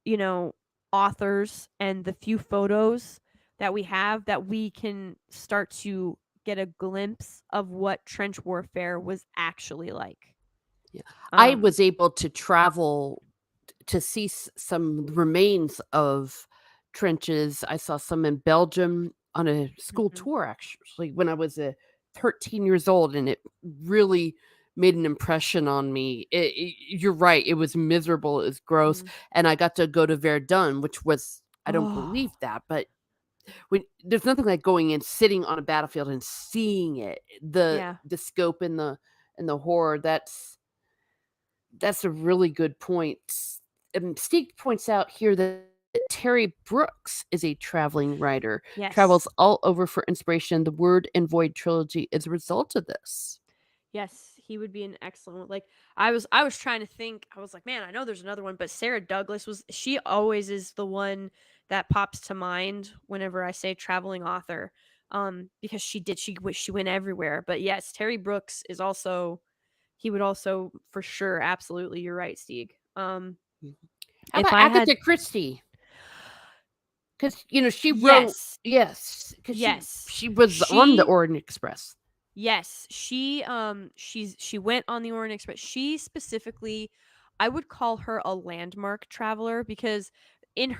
you know, authors and the few photos that we have that we can start to get a glimpse of what trench warfare was actually like. Yeah. I Um was able to travel to see some remains of trenches. I saw some in Belgium on a school mhm. tour, actually, when I was 13 years old, and it really made an impression on me. You're right. It was miserable. It was gross. Mhm. And I got to go to Verdun, which was, I don't Oh, believe that, but when there's nothing like going and sitting on a battlefield and seeing it, yeah. the scope and the horror. That's a really good point. Steve points out here that Terry Brooks is a traveling writer, Yes. travels all over for inspiration. The Word and Void trilogy is a result of this. Yes, he would be an excellent one. Like I was trying to think. I was like, man, I know there's another one, but Sarah Douglas was she always is the one that pops to mind whenever I say traveling author. Because she went everywhere. But yes, Terry Brooks is also he would also for sure absolutely you're right, Stieg. Mhm. How If about I had Agatha Christie? Because she wrote, yes. yes, because Yes. she was on the She Orient Express. Yes, she went on the Orient Express. She specifically, I would call her a landmark traveler because in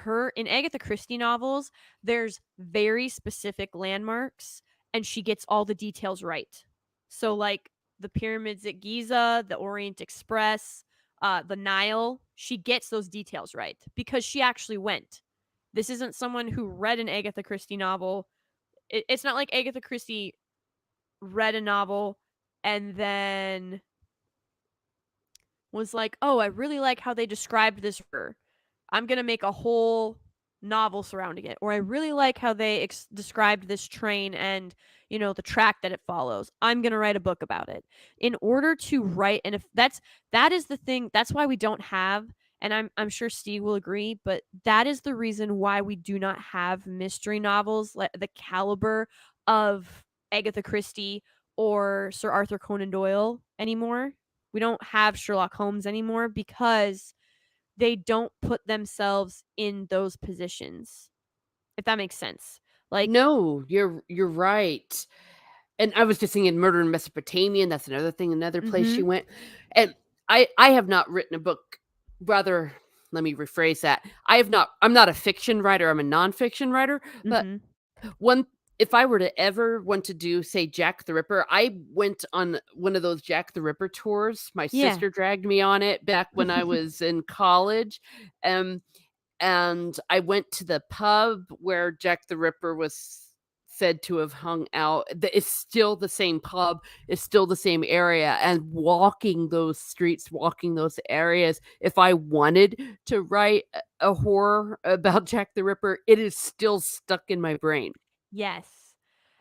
Agatha Christie novels, there's very specific landmarks and she gets all the details right. So like the pyramids at Giza, the Orient Express, the Nile, she gets those details right because she actually went. This isn't someone who read an Agatha Christie novel. It's not like Agatha Christie read a novel and then was like, "Oh, I really like how they described this river. I'm going to make a whole novel surrounding it." Or I really like how they described this train and, the track that it follows. I'm going to write a book about it. In order to write and if that is the thing, that's why we don't have and I'm sure Steve will agree, but that is the reason why we do not have mystery novels like the caliber of Agatha Christie or Sir Arthur Conan Doyle anymore. We don't have Sherlock Holmes anymore because they don't put themselves in those positions. If that makes sense. Like, No, you're right. And I was just thinking Murder in Mesopotamia, and that's another thing, another place she mhm, went. And I have not written a book. Rather, let me rephrase that. I'm not a fiction writer, I'm a nonfiction writer, but mhm. one if I were to ever want to do, say, Jack the Ripper, I went on one of those Jack the Ripper tours. My Yeah. sister dragged me on it back when I was in college. Um, and I went to the pub where Jack the Ripper was said to have hung out. It's still the same pub, it's still the same area, and walking those streets, walking those areas, if I wanted to write a horror about Jack the Ripper, it is still stuck in my brain. Yes.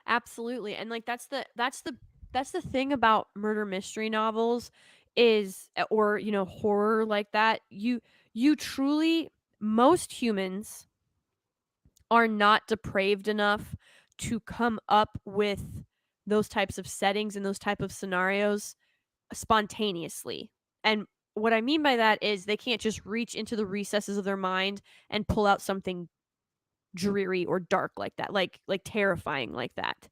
Absolutely. And like that's the thing about murder mystery novels is or you know horror like that. You truly most humans are not depraved enough to come up with those types of settings and those type of scenarios spontaneously. And what I mean by that is they can't just reach into the recesses of their mind and pull out something dreary or dark like that, like terrifying like that.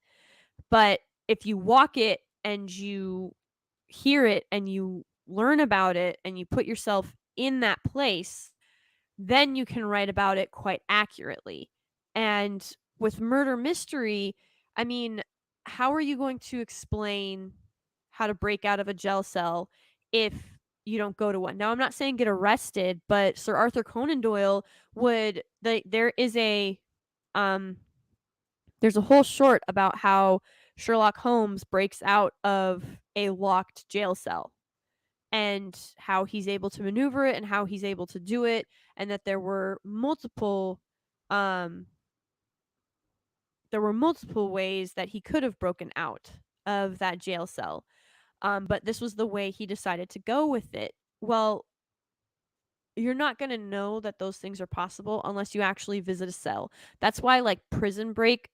But if you walk it and you hear it and you learn about it and you put yourself in that place, then you can write about it quite accurately. And with murder mystery, I mean, how are you going to explain how to break out of a jail cell if you don't go to one? Now, I'm not saying get arrested, but Sir Arthur Conan Doyle there is a um there's a whole short about how Sherlock Holmes breaks out of a locked jail cell and how he's able to maneuver it and how he's able to do it, and that um there were multiple ways that he could have broken out of that jail cell. But this was the way he decided to go with it. Well, you're not going to know that those things are possible unless you actually visit a cell. That's why like prison break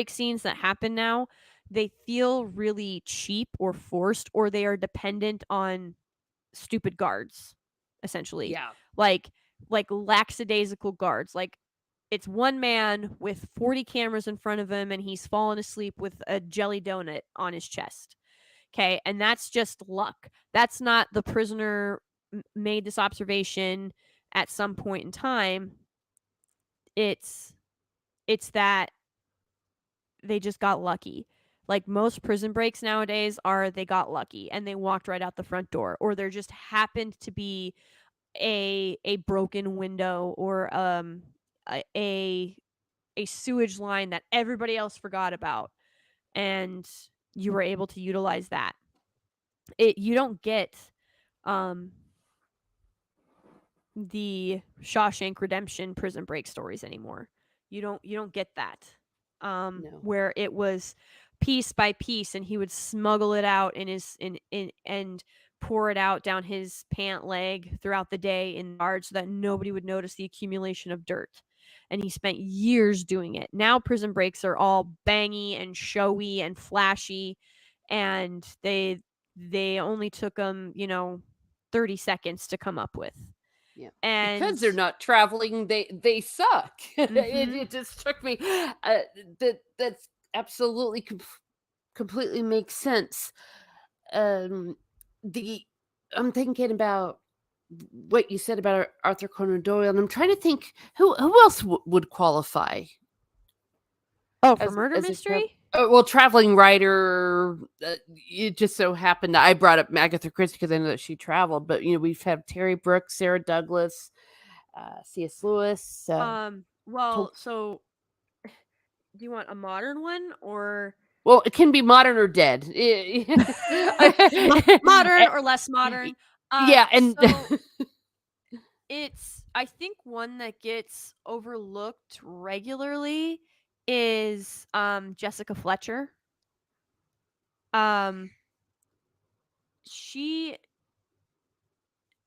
scenes that happen now, they feel really cheap or forced, or they are dependent on stupid guards, essentially. Yeah. Like lackadaisical guards. Like it's one man with 40 cameras in front of him and he's fallen asleep with a jelly donut on his chest. Okay, and that's just luck. That's not the prisoner made this observation at some point in time. It's that they just got lucky. Like most prison breaks nowadays are they got lucky and they walked right out the front door, or there just happened to be a broken window or a a sewage line that everybody else forgot about, and you were able to utilize that. You don't get um the Shawshank Redemption prison break stories anymore. You don't get that. No. Where it was piece by piece and he would smuggle it out in his in and pour it out down his pant leg throughout the day in yards so that nobody would notice the accumulation of dirt. And he spent years doing it. Now prison breaks are all bangy and showy and flashy, and they only took them, 30 seconds to come up with. Yeah. And Because they're not traveling, they suck. Mhm. It just took me. That's absolutely completely makes sense. Um, the I'm thinking about what you said about Arthur Conan Doyle, and I'm trying to think who else would qualify Oh, for murder as a mystery? well, traveling writer. It just so happened that I brought up Agatha Christie because I know that she traveled, but we've had Terry Brooks, Sarah Douglas, C.S. Lewis. Well, so do you want a modern one or Well, it can be modern or dead. modern or less modern? Yeah, and So it's I think one that gets overlooked regularly is Jessica Fletcher. Um she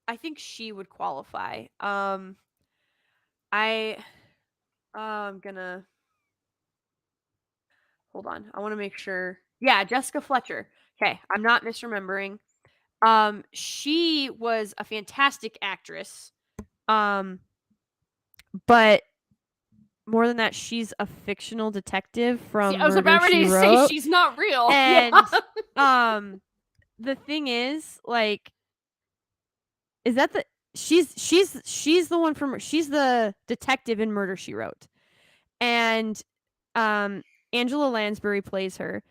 I think she would qualify. I I'm gonna hold on. I want to make sure. Yeah, Jessica Fletcher. Okay, I'm not misremembering. She was a fantastic actress. Um, but more than that, she's a fictional detective see, from I was Murder about She ready to say Wrote. she's not real. Yeah. And the thing is that the she's the one from she's the detective in Murder She Wrote. And Angela Lansbury plays her.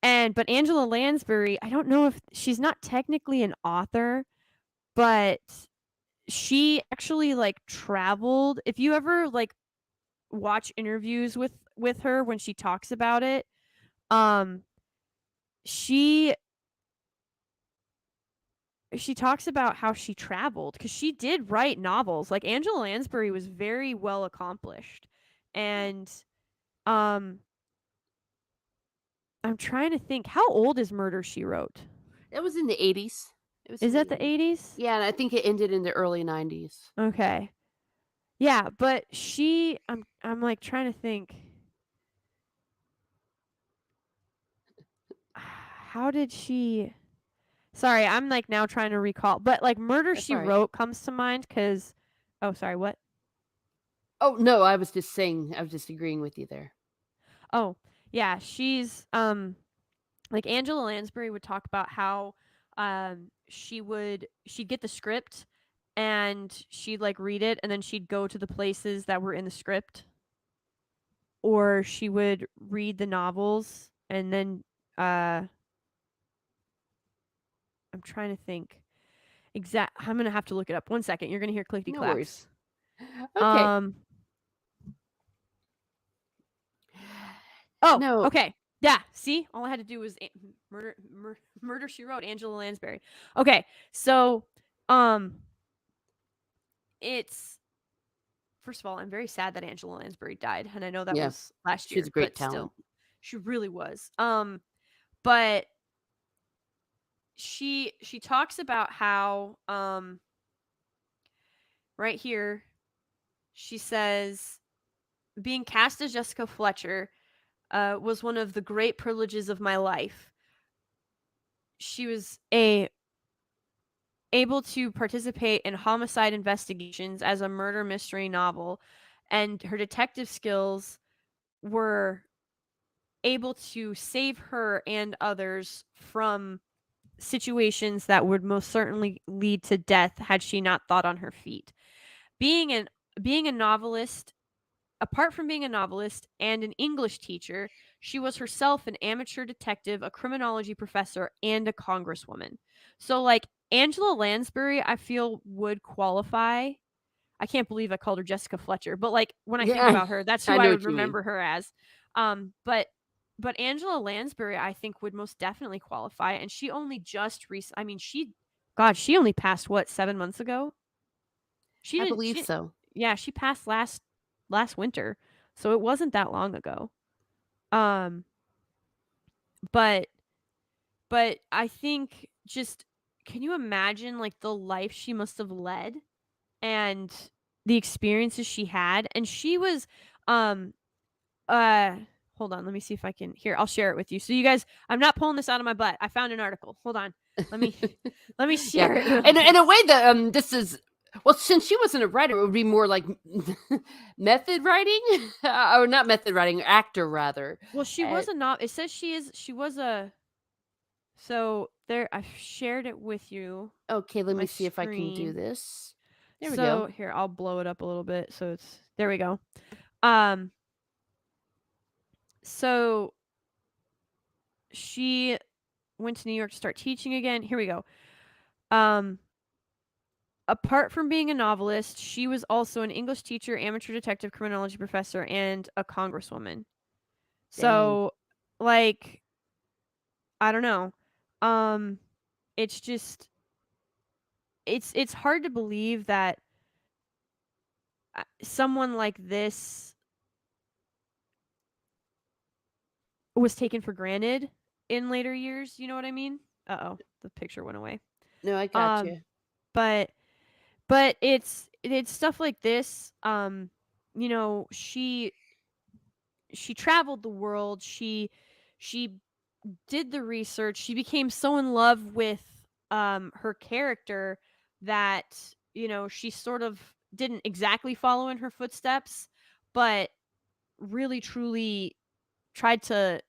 But Angela Lansbury, I don't know if she's not technically an author, but she actually like traveled. If you ever like watch interviews with her when she talks about it, um she she talks about how she traveled cuz she did write novels. Like Angela Lansbury was very well accomplished. And um I'm trying to think. How old is Murder She Wrote? That was in the 80s. It was Is in the that the 80s. 80s? Yeah, and I think it ended in the early 90s. Okay. Yeah, but I'm like trying to think. How did she Sorry, I'm like now trying to recall. But like Murder That's She all right. Wrote comes to mind cuz Oh, sorry, what? Oh, no, I was just saying, I was just agreeing with you there. Oh, yeah, she's like Angela Lansbury would talk about how she'd get the script and she'd like read it and then she'd go to the places that were in the script, or she would read the novels and then I'm trying to think. I'm going to have to look it up. 1 second. You're going to hear clickety No clacks. worries. Okay. Um Oh, No, okay. Yeah, see? All I had to do was Murder She Wrote, Angela Lansbury. Okay. So, um it's first of all, I'm very sad that Angela Lansbury died, and I know that yeah, was last she was year, a great but talent. still, she really was. But she talks about how right here she says being cast as Jessica Fletcher was one of the great privileges of my life. She was able to participate in homicide investigations as a murder mystery novel, and her detective skills were able to save her and others from situations that would most certainly lead to death had she not thought on her feet. Being an being a novelist, apart from being a novelist and an English teacher, she was herself an amateur detective, a criminology professor, and a congresswoman. So like Angela Lansbury, I feel would qualify. I can't believe I called her Jessica Fletcher, but like when I think Yeah, about her, that's I who I know would what you mean. remember her as. But Angela Lansbury, I think would most definitely qualify, and she only just recently. I mean, she only passed what 7 months ago. She I didn't. believe so. Yeah, she passed last winter, so it wasn't that long ago. Um, but I think just can you imagine like the life she must have led and the experiences she had? And she was um uh hold on, let me see if I can here, I'll share it with you. So you guys, I'm not pulling this out of my butt. I found an article. Hold on. Let me let me Yeah, share it real and in quick. a way that this is well, since she wasn't a writer, it would be more like method writing, or not method writing, actor rather. Well, she Uh, was a not it says she was a so there I've shared it with you okay, let my me see if I can do screen. this. There we go. So here, I'll blow it up a little bit so it's there we go. Um so she went to New York to start teaching again. Here we go. Um Apart from being a novelist, she was also an English teacher, amateur detective, criminology professor, and a congresswoman. Dang. So, like, I don't know. Um, it's just it's hard to believe that someone like this was taken for granted in later years. You know what I mean? Uh oh, the picture went away. No, I got Um, you. but it's stuff like this. You know, she traveled the world. She did the research. She became so in love with her character that, you know, she sort of didn't exactly follow in her footsteps, but really truly tried to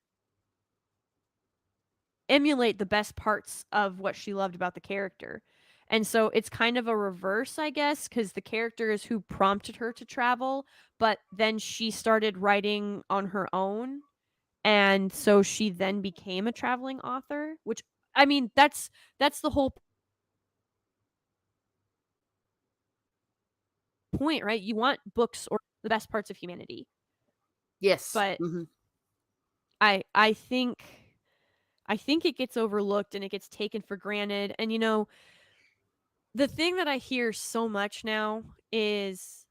emulate the best parts of what she loved about the character. And so it's kind of a reverse, I guess, because the character is who prompted her to travel, but then she started writing on her own. And so she then became a traveling author, which I mean, that's the whole point, right? You want books or the best parts of humanity. Yes. But Hmm. I I think I think it gets overlooked and it gets taken for granted. And you know, the thing that I hear so much now is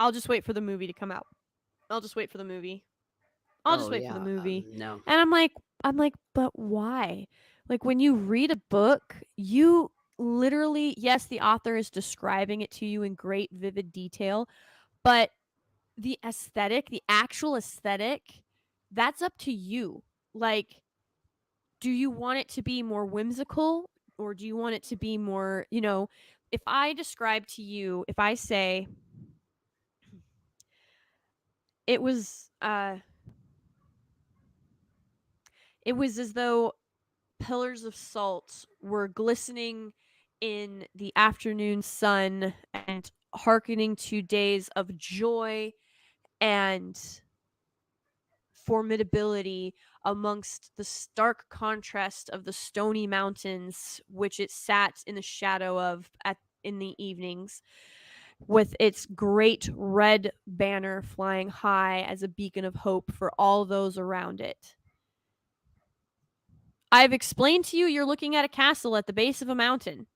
I'll just wait for the movie to come out. I'll just wait for the movie. I'll just Oh wait for the yeah. movie. No. And I'm like, but why? Like when you read a book, you literally, yes, the author is describing it to you in great vivid detail, but the aesthetic, the actual aesthetic, that's up to you. Like, do you want it to be more whimsical or do you want it to be more, if I describe to you, if I say it was it was as though pillars of salt were glistening in the afternoon sun and hearkening to days of joy and formidability amongst the stark contrast of the stony mountains which it sat in the shadow of in the evenings, with its great red banner flying high as a beacon of hope for all those around it. I've explained to you you're looking at a castle at the base of a mountain.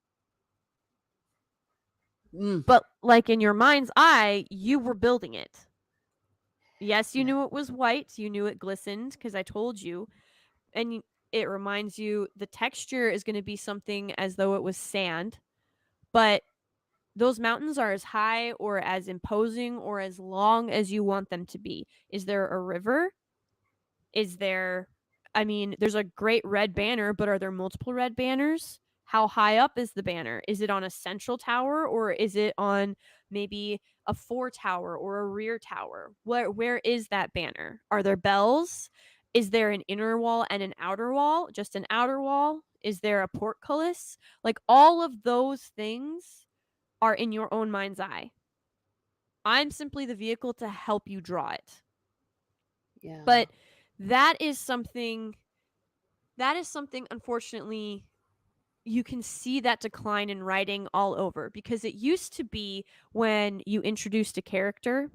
Mm, But like in your mind's eye, you were building it. Yes, you yeah. knew it was white, you knew it glistened because I told you, and it reminds you the texture is going to be something as though it was sand, but those mountains are as high or as imposing or as long as you want them to be. Is there a river? Is there, I mean, there's a great red banner, but are there multiple red banners? How high up is the banner? Is it on a central tower or is it on maybe a fore tower or a rear tower? Where is that banner? Are there bells? Is there an inner wall and an outer wall? Just an outer wall? Is there a portcullis? Like all of those things are in your own mind's eye. I'm simply the vehicle to help you draw it. Yeah. But that is something unfortunately you can see that decline in writing all over, because it used to be when you introduced a character,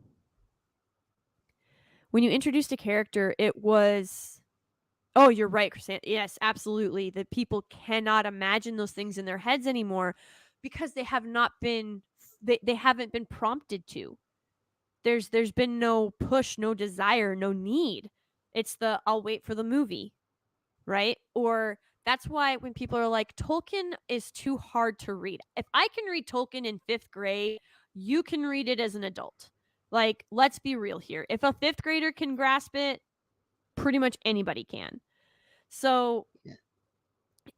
it was, oh, you're right, Chrysan. Yes, absolutely. That people cannot imagine those things in their heads anymore because they haven't been prompted to. There's been no push, no desire, no need. It's the I'll wait for the movie, right? Or that's why when people are like, Tolkien is too hard to read. If I can read Tolkien in fifth grade, you can read it as an adult. Like, let's be real here. If a fifth grader can grasp it, pretty much anybody can. So Yeah.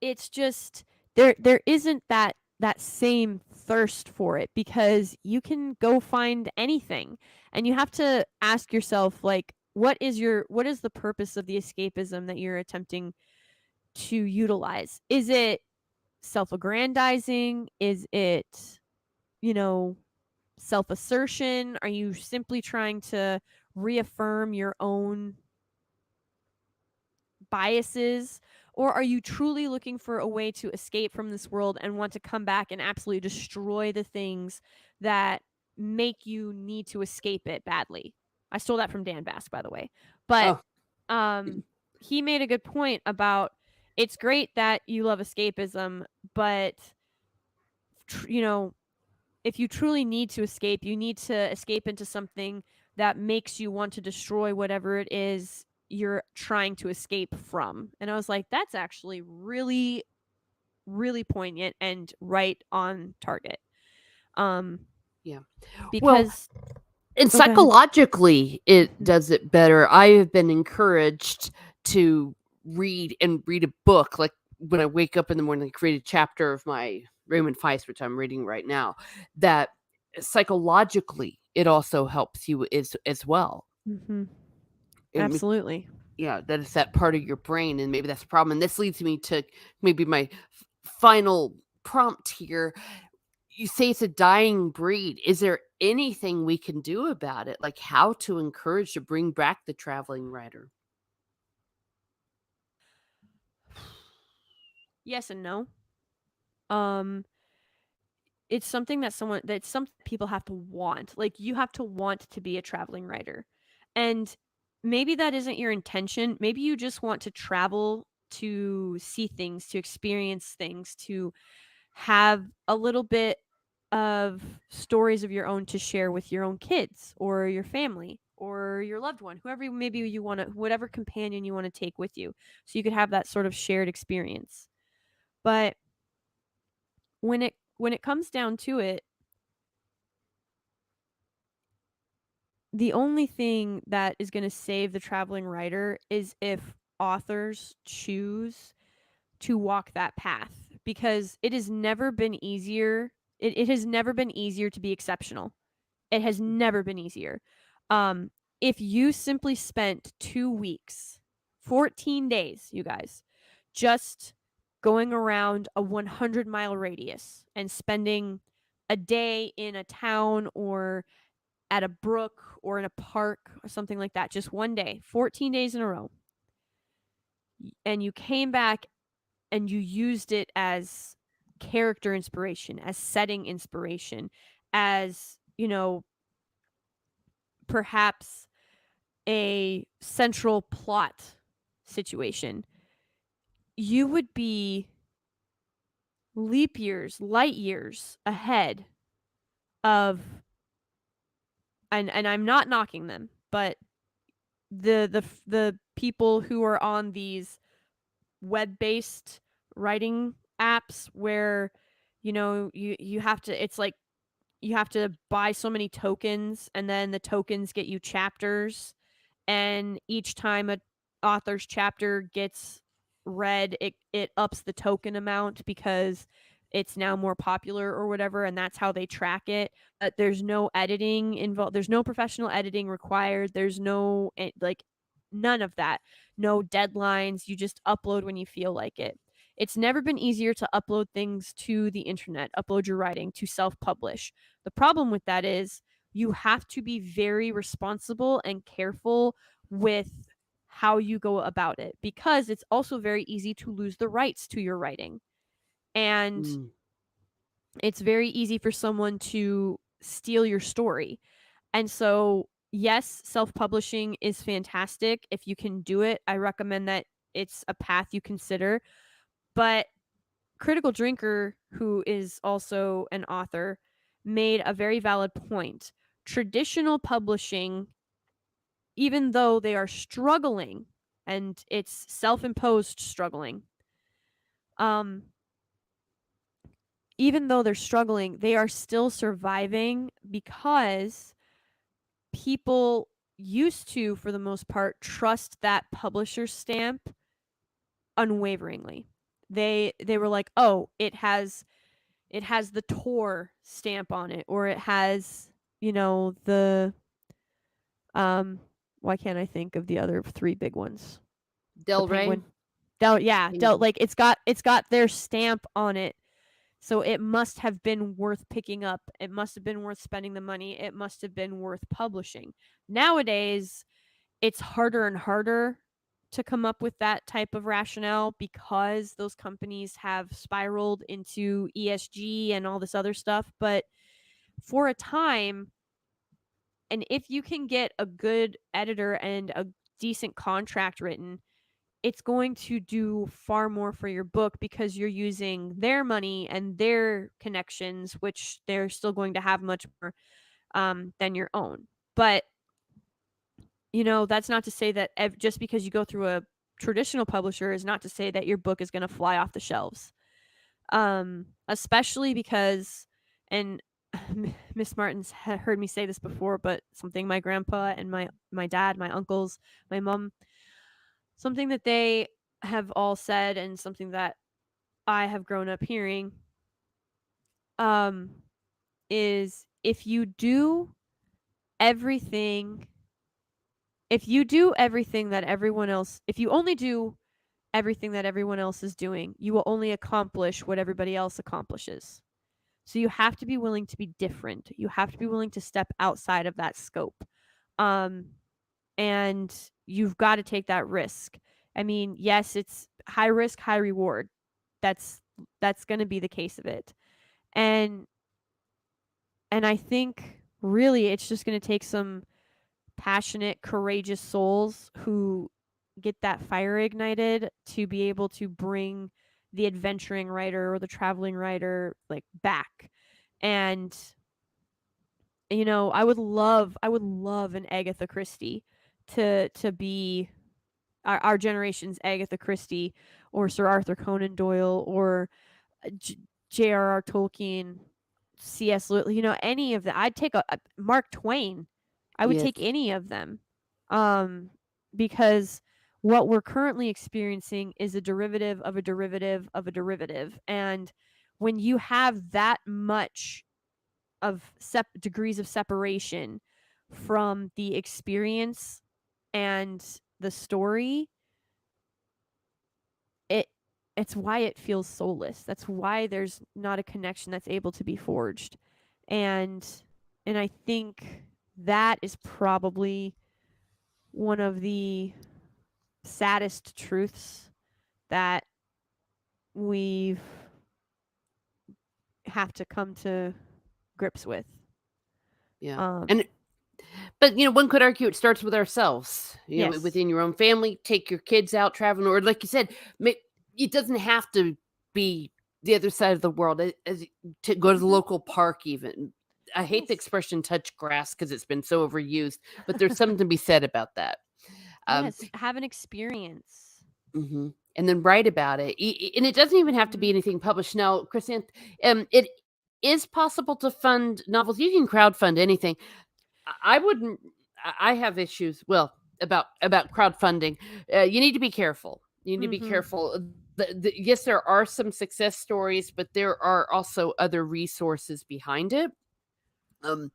it's just there isn't that same thirst for it because you can go find anything, and you have to ask yourself, like, what is the purpose of the escapism that you're attempting to utilize? Is it self-aggrandizing? Is it, you know, self-assertion? Are you simply trying to reaffirm your own biases? Or are you truly looking for a way to escape from this world and want to come back and absolutely destroy the things that make you need to escape it badly? I stole that from Dan Bask, by the way. But Oh. um he made a good point about, it's great that you love escapism, but you know, if you truly need to escape, you need to escape into something that makes you want to destroy whatever it is you're trying to escape from. And I was like, that's actually really, really poignant and right on target. Um, Yeah. Well, because and oh, go ahead. psychologically, it Mhm. does it better. I have been encouraged to read a book, like, when I wake up in the morning, like, read a chapter of my Raymond Feist, which I'm reading right now, that psychologically, it also helps you as well. Mhm. And m Absolutely. yeah, that it's that part of your brain, and maybe that's the problem, and this leads me to maybe my final prompt here. You say it's a dying breed. Is there anything we can do about it? Like how to encourage to bring back the traveling writer? Yes and no. Um, it's something that some people have to want. Like, you have to want to be a traveling writer. And maybe that isn't your intention. Maybe you just want to travel to see things, to experience things, to have a little bit of stories of your own to share with your own kids or your family. or your loved one, whoever maybe you want to, whatever companion you want to take with you, so you could have that sort of shared experience. But when it comes down to it, the only thing that is going to save the traveling writer is if authors choose to walk that path, because it has never been easier. It has never been easier to be exceptional. It has never been easier. Um, if you simply spent 2 weeks, 14 days, you guys, just going around a 100-mile radius and spending a day in a town or at a brook or in a park or something like that, just one day, 14 days in a row, and you came back and you used it as character inspiration, as setting inspiration, as, perhaps a central plot situation, you would be leap years, light years ahead of, and I'm not knocking them, but the people who are on these web-based writing apps where you have to, it's like you have to buy so many tokens, and then the tokens get you chapters, and each time a author's chapter gets read, it ups the token amount because it's now more popular or whatever, and that's how they track it. But there's no editing involved, there's no professional editing required, there's no like none of that, no deadlines, you just upload when you feel like it. It's never been easier to upload things to the internet, upload your writing, to self-publish. The problem with that is you have to be very responsible and careful with how you go about it, because it's also very easy to lose the rights to your writing. And it's very easy for someone to steal your story. And so, yes, self-publishing is fantastic. If you can do it, I recommend that it's a path you consider. But Critical Drinker, who is also an author, made a very valid point. Traditional publishing, even though they are struggling, and it's self-imposed struggling, even though they're struggling, they are still surviving because people used to, for the most part, trust that publisher stamp unwaveringly. They were like, oh, it has the Tor stamp on it, or it has, the why can't I think of the other three big ones? Del The Rey. Penguin. Like it's got their stamp on it. So it must have been worth picking up. It must have been worth spending the money. It must have been worth publishing. Nowadays, it's harder and harder to come up with that type of rationale because those companies have spiraled into ESG and all this other stuff. But for a time, and if you can get a good editor and a decent contract written, it's going to do far more for your book because you're using their money and their connections, which they're still going to have much more than your own. But that's not to say that just because you go through a traditional publisher is not to say that your book is going to fly off the shelves. Especially because, and Miss Martin's heard me say this before, but something my grandpa and my dad, my uncles, my mom, something that they have all said, and something that I have grown up hearing, is if you do everything that everyone else, if you only do everything that everyone else is doing, you will only accomplish what everybody else accomplishes. So you have to be willing to be different. You have to be willing to step outside of that scope. And you've got to take that risk. I mean, yes, it's high risk, high reward. That's going to be the case of it. And I think really it's just going to take some passionate, courageous souls who get that fire ignited to be able to bring the adventuring writer or the traveling writer like back. And I would love an Agatha Christie to be our generation's Agatha Christie, or Sir Arthur Conan Doyle, or J.R.R. Tolkien, C.S. Lewis, any of that. I'd take a Mark Twain. I would Yes. take any of them, um, because what we're currently experiencing is a derivative of a derivative of a derivative, and when you have that much of degrees of separation from the experience and the story, it it's why it feels soulless. That's why there's not a connection that's able to be forged. And I think that is probably one of the saddest truths that we have to come to grips with. Yeah. Um And but one could argue it starts with ourselves. yes. Within your own family, take your kids out traveling, or like you said, it doesn't have to be the other side of the world. To go to the Mhm. local park, even. I hate the Yes. expression "touch grass" because it's been so overused, but there's something to be said about that. Um, Yes, have an experience. mhm. And then write about it, and it doesn't even have to be Mhm. anything published. Now, Chrysanth, it is possible to fund novels. You can crowdfund anything. I wouldn't. I have issues. Well, about crowdfunding. You need to be careful. You need to be Mhm. careful. Yes, there are some success stories, but there are also other resources behind it. Um,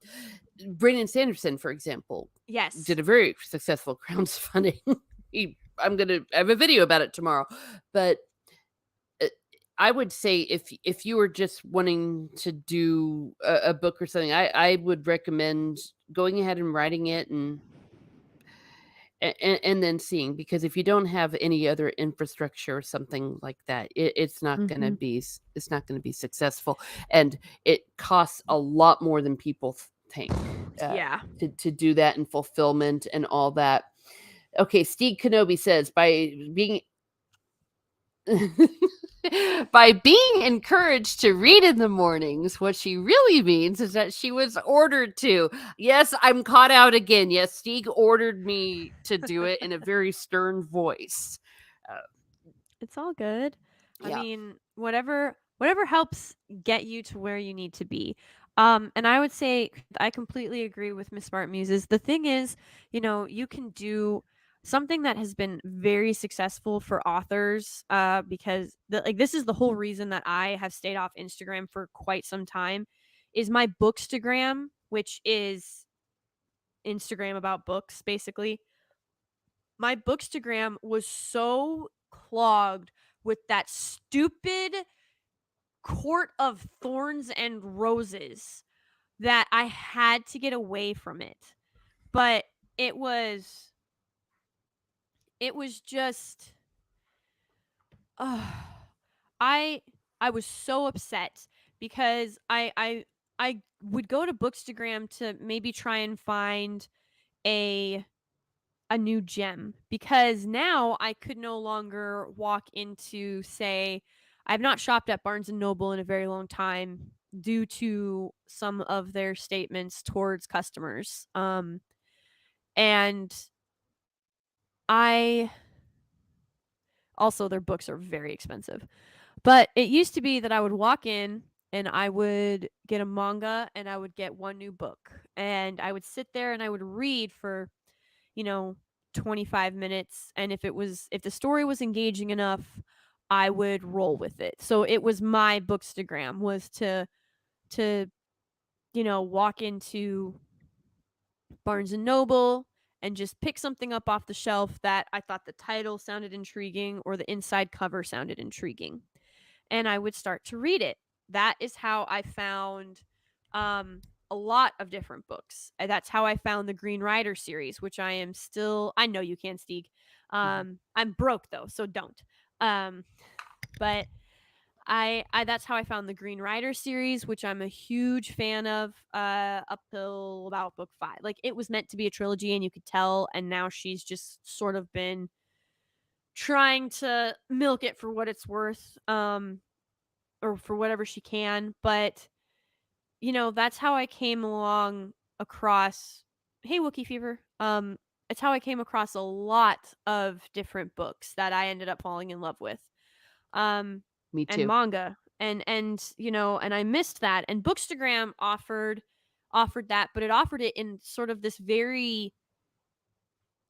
Brandon Sanderson, for example, Yes. did a very successful crowdfunding. I have a video about it tomorrow, but uh, I would say if you were just wanting to do a book or something, I would recommend going ahead and writing it and then seeing, because if you don't have any other infrastructure or something like that, it's not going to Mhm. be it's not going to be successful, and it costs a lot more than people think Yeah. to do that, and fulfillment and all that. Okay, Steve Kenobi says by being by being encouraged to read in the mornings, what she really means is that she was ordered to. Yes, I'm caught out again. Yes, Stieg ordered me to do it in a very stern voice. Uh, It's all good. I yeah. mean, whatever helps get you to where you need to be. And I would say I completely agree with Miss Smart Muses. The thing is, you can do something that has been very successful for authors, because this is the whole reason that I have stayed off Instagram for quite some time, is my Bookstagram, which is Instagram about books basically. My Bookstagram was so clogged with that stupid court of thorns and roses that I had to get away from it. But it was it was just uh, I I was so upset because I would go to Bookstagram to maybe try and find a new gem, because now I could no longer walk into, say, I've not shopped at Barnes and Noble in a very long time due to some of their statements towards customers. And I also, their books are very expensive. But it used to be that I would walk in and I would get a manga and I would get one new book, and I would sit there and I would read for, you know, 25 minutes, and if the story was engaging enough, I would roll with it. So it was my Bookstagram, was to walk into Barnes and Noble and just pick something up off the shelf that I thought the title sounded intriguing or the inside cover sounded intriguing, and I would start to read it. That is how I found a lot of different books. That's how I found the Green Rider series, which I know you can, Steeg. Mhm. I'm broke though, so don't. Um, but I that's how I found the Green Rider series, which I'm a huge fan of, up till about book 5. Like, it was meant to be a trilogy and you could tell, and now she's just sort of been trying to milk it for what it's worth, or for whatever she can. But that's how I came along across, hey Wookie Fever, it's how I came across a lot of different books that I ended up falling in love with. Um Me and too. manga. And and I missed that. And Bookstagram offered that, but it offered it in sort of this very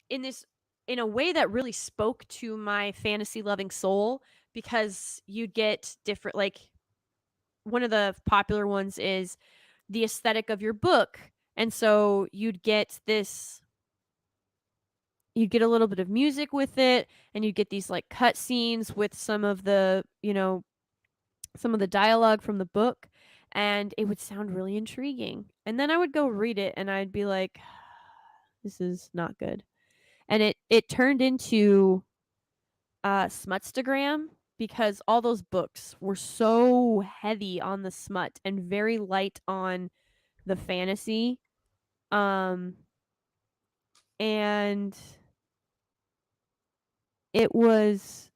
in this in a way that really spoke to my fantasy loving soul, because you'd get different, like, one of the popular ones is the aesthetic of your book. And so you'd get a little bit of music with it, and you'd get these like cut scenes with some of the dialogue from the book, and it would sound really intriguing. And then I would go read it and I'd be like, this is not good. And it turned into Smutstagram, because all those books were so heavy on the smut and very light on the fantasy. Um and it was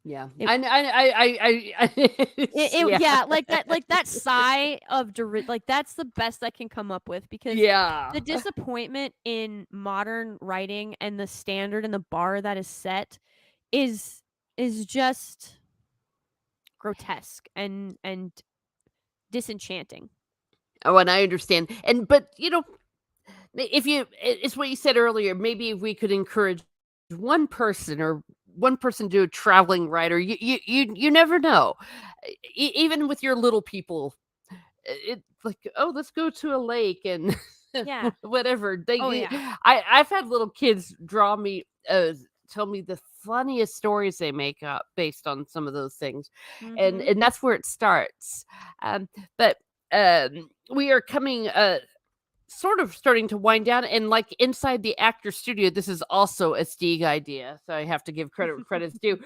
Yeah. it Yeah. yeah, like that sigh of like, that's the best I can come up with, because Yeah. the disappointment in modern writing and the standard and the bar that is set is just grotesque and disenchanting. Oh, and I understand. But if it's what you said earlier, maybe if we could encourage one person to do a traveling writer, you never know. Even with your little people, it's like, oh, let's go to a lake and Yeah. whatever. Oh yeah. I've had little kids draw me, tell me the funniest stories they make up based on some of those things, and Mhm. and that's where it starts. But we are coming sort of starting to wind down, and like inside the actor studio, this is also a Stieg idea, so I have to give credit where credit's due.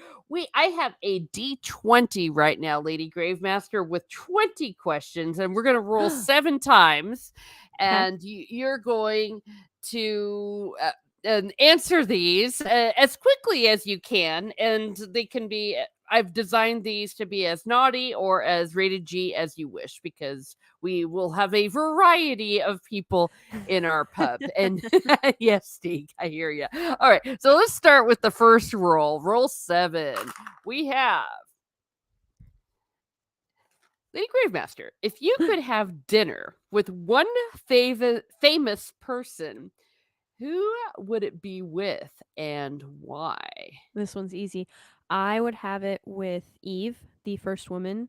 I have a D20 right now, Lady Gravemaster, with 20 questions, and we're going to roll 7 times, Okay. and you're going to and answer these as quickly as you can, and they can be, I've designed these to be as naughty or as rated G as you wish, because we will have a variety of people in our pub. And yes, Steve, I hear you. All right, so let's start with the first roll. Roll 7. We have Lady Gravemaster. If you could have dinner with one famous person, who would it be with and why? This one's easy. I would have it with Eve, the first woman,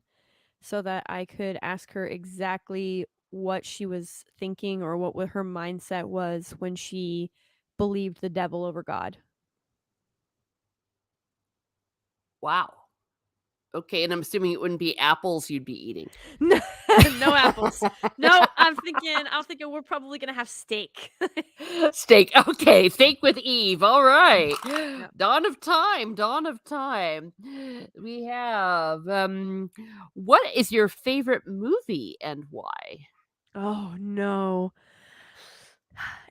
so that I could ask her exactly what she was thinking, or what her mindset was when she believed the devil over God. Wow. Okay, and I'm assuming it wouldn't be apples you'd be eating. No apples. No, I'm thinking we're probably gonna have steak. Steak. Okay, steak with Eve. All right. Yep. Dawn of time. Dawn of time. We have what is your favorite movie and why? Oh no.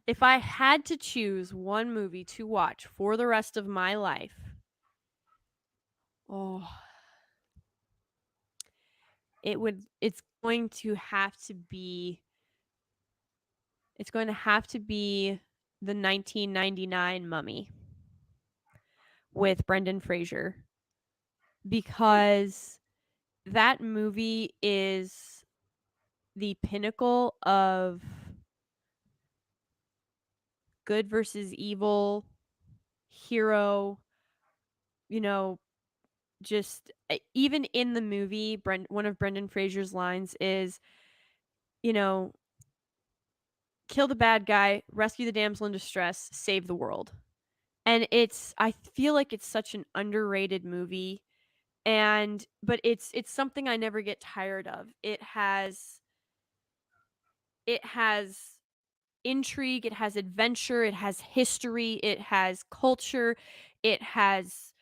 If I had to choose one movie to watch for the rest of my life, oh, it's going to have to be the 1999 Mummy with Brendan Fraser, because that movie is the pinnacle of good versus evil, hero, you know, just even in the movie, one of Brendan Fraser's lines is, you know, kill the bad guy, rescue the damsel in distress, save the world. And I feel like it's such an underrated movie, but it's something I never get tired of. It has intrigue, it has adventure, it has history, it has culture, it has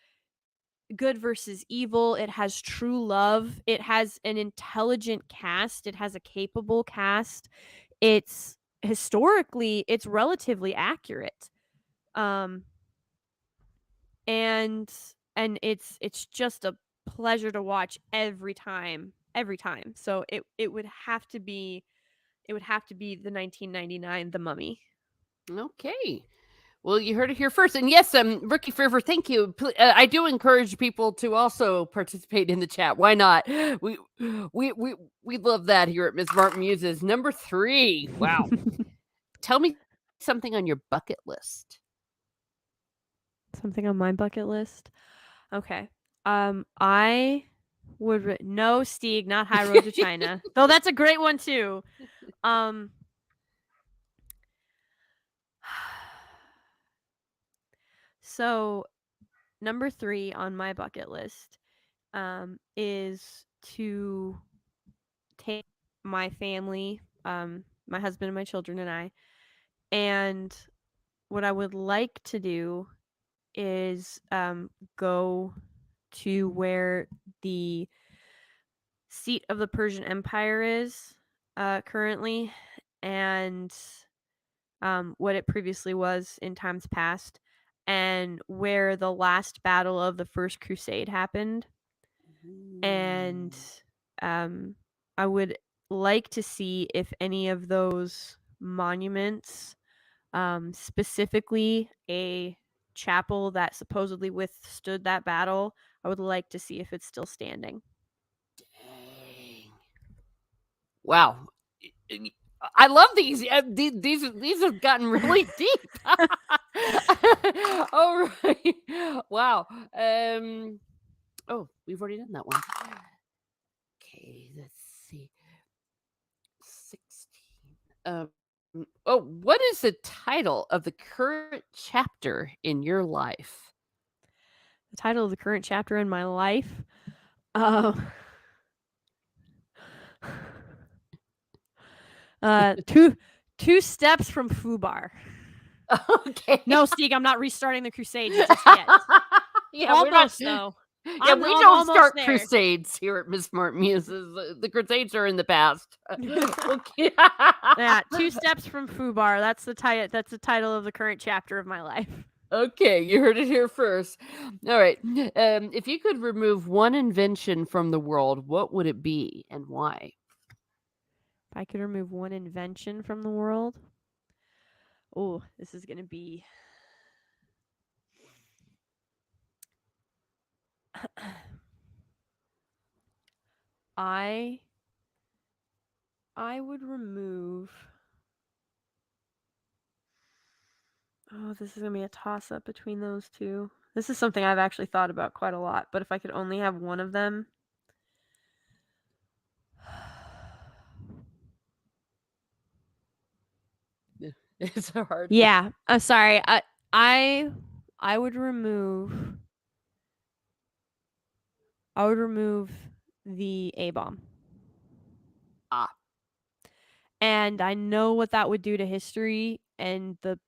good versus evil, it has true love, it has an intelligent cast, it has a capable cast. It's historically it's relatively accurate. Um and it's just a pleasure to watch every time. every time. So it would have to be the 1999 The Mummy. Okay. Well, you heard it here first. And yes, Rookie Forever, thank you. I do encourage people to also participate in the chat. Why not? We we we we love that here at Miss Martin Muses. Number 3. Wow. Tell me something on your bucket list. Something on my bucket list. Okay. I would no Stieg, not High Road to China. Though that's a great one too. So number 3 on my bucket list is to take my family, my husband and my children and I, and what I would like to do is go to where the seat of the Persian Empire is currently, and what it previously was in times past, and where the last battle of the First Crusade happened. And I would like to see if any of those monuments, specifically a chapel that supposedly withstood that battle, I would like to see if it's still standing. Dang. Wow. I love these. These have gotten really deep. All right. Wow. Oh, we've already done that one. Okay, let's see. 16. Oh, what is the title of the current chapter in your life? The title of the current chapter in my life. Two steps from Fubar. Okay. No, Stieg, I'm not restarting the Crusades just yet. Yeah, almost though. Yeah, we don't start crusades here at Miss Smart Muses. The crusades are in the past. Okay. Yeah, 2 steps from Fubar. That's the title. That's the title of the current chapter of my life. Okay, you heard it here first. All right. If you could remove one invention from the world, what would it be and why? If I could remove one invention from the world, oh, this is gonna be. I would remove. Oh, this is gonna be a toss-up between those two. This is something I've actually thought about quite a lot, but if I could only have one of them. It's hard. Yeah, I'm sorry. I would remove. I would remove the A-bomb. And I know what that would do to history and the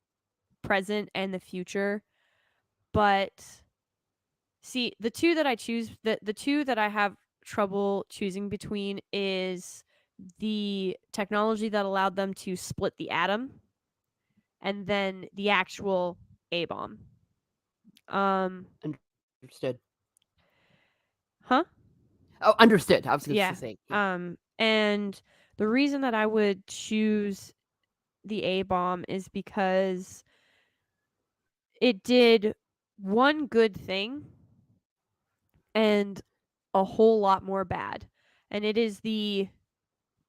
present and the future. But see, the two that I choose, the two that I have trouble choosing between is the technology that allowed them to split the atom and then the actual A-bomb. Understood. Huh? Oh, understood. I was going to Yeah. say. And the reason that I would choose the A-bomb is because it did one good thing and a whole lot more bad. And it is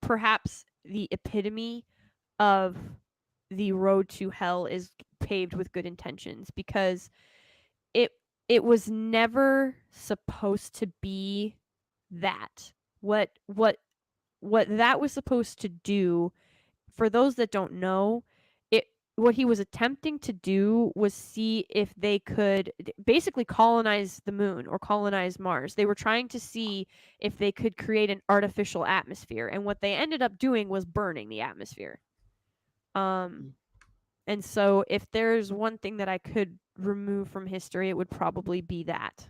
perhaps the epitome of the road to hell is paved with good intentions, because it was never supposed to be that. What that was supposed to do, for those that don't know, what he was attempting to do was see if they could basically colonize the moon or colonize Mars. They were trying to see if they could create an artificial atmosphere, and what they ended up doing was burning the atmosphere. And so if there's one thing that I could remove from history, it would probably be that.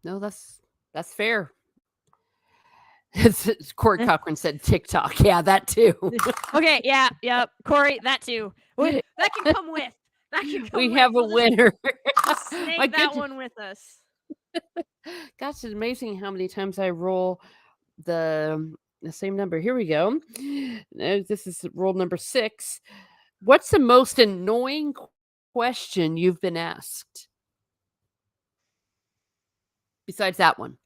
No, that's fair. Corey Cochran said TikTok. Yeah, that too. Okay, yeah, yep. Corey, that too. That can come with. That can come we with. have a winner. Snake that one with us. Gosh, it's amazing how many times I roll the same number. Here we go. This is roll number 6. What's the most annoying question you've been asked besides that one?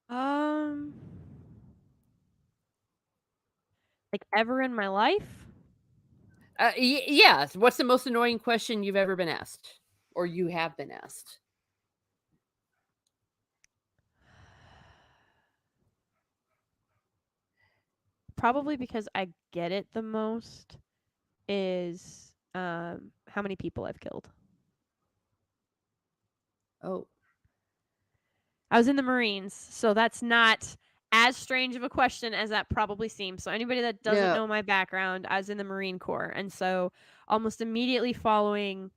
Um, like ever in my life? Yes. What's the most annoying question you've ever been asked or you have been asked? Probably because I get it the most is how many people I've killed. Oh, I was in the Marines, so that's not as strange of a question as that probably seems. So anybody that doesn't yeah. know my background, I was in the Marine Corps, and so almost immediately following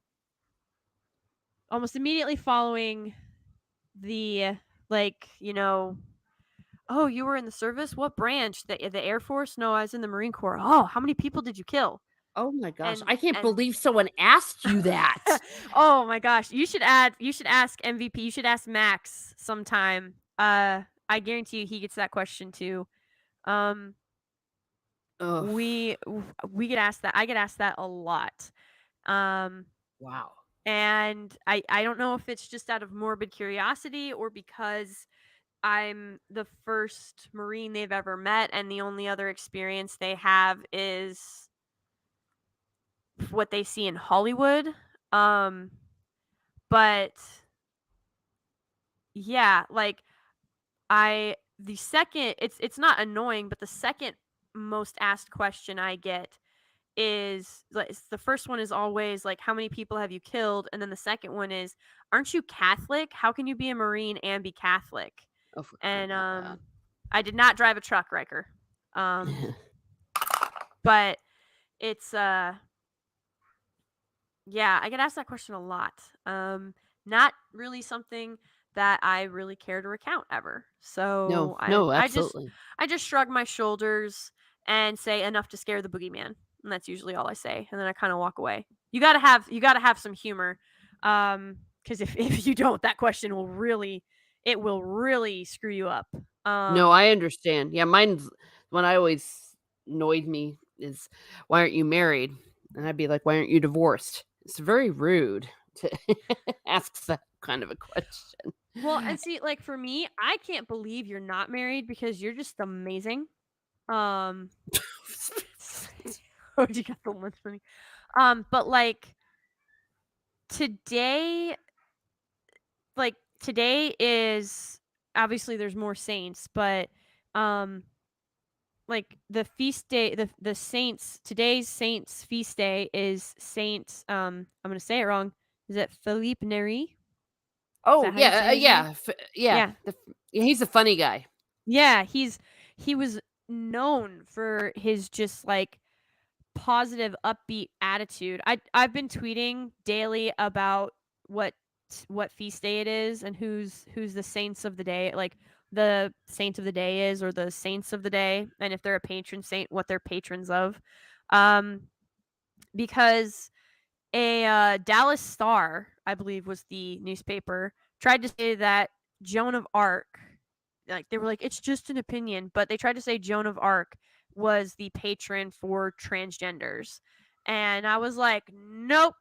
the like, oh, you were in the service? What branch? The Air Force? No, I was in the Marine Corps. Oh, how many people did you kill? Oh my gosh. And I can't and believe someone asked you that. oh my gosh, you should ask MVP, you should ask Max sometime. I guarantee you he gets that question too. Um Oh, we get asked that. I get asked that a lot. Um wow. and I don't know if it's just out of morbid curiosity or because I'm the first Marine they've ever met and the only other experience they have is what they see in Hollywood. Um but yeah, like I the second it's not annoying, but the second most asked question I get is like the first one is always like how many people have you killed, and then the second one is aren't you Catholic? How can you be a Marine and be Catholic? Oh, for crying And out loud. I did not drive a truck, Riker. Um but it's yeah, I get asked that question a lot. Not really something that I really care to recount ever. No, So no, absolutely. I just shrug my shoulders and say enough to scare the boogeyman. And that's usually all I say. And then I kind of walk away. You gotta have some humor. Because if you don't, that question will really it will really screw you up. No, Um I understand. Yeah, mine's one I always annoyed me is, "Why aren't you married?" And I'd be like, "Why aren't you divorced?" It's very rude to ask that kind of a question. well, and see, like for me, I can't believe you're not married because you're just amazing. Um oh, you got the lunch money. But today, today is obviously there's more saints, but um, like the feast day, the saints today's saints feast day is Saint. I'm gonna say it wrong. Is it Philippe Neri? Is Oh, that how you yeah, say his name? yeah, yeah, Yeah, yeah, he's a funny guy. yeah. He was known for his just like positive, upbeat attitude. I've been tweeting daily about what what feast day it is and who's the saints of the day, like the saint of the day is or the saints of the day, and if they're a patron saint, what they're patrons of. Um, because a Dallas Star, I believe, was the newspaper, tried to say that Joan of Arc, like they were like, it's just an opinion, but they tried to say Joan of Arc was the patron for transgenders. And I was like, nope,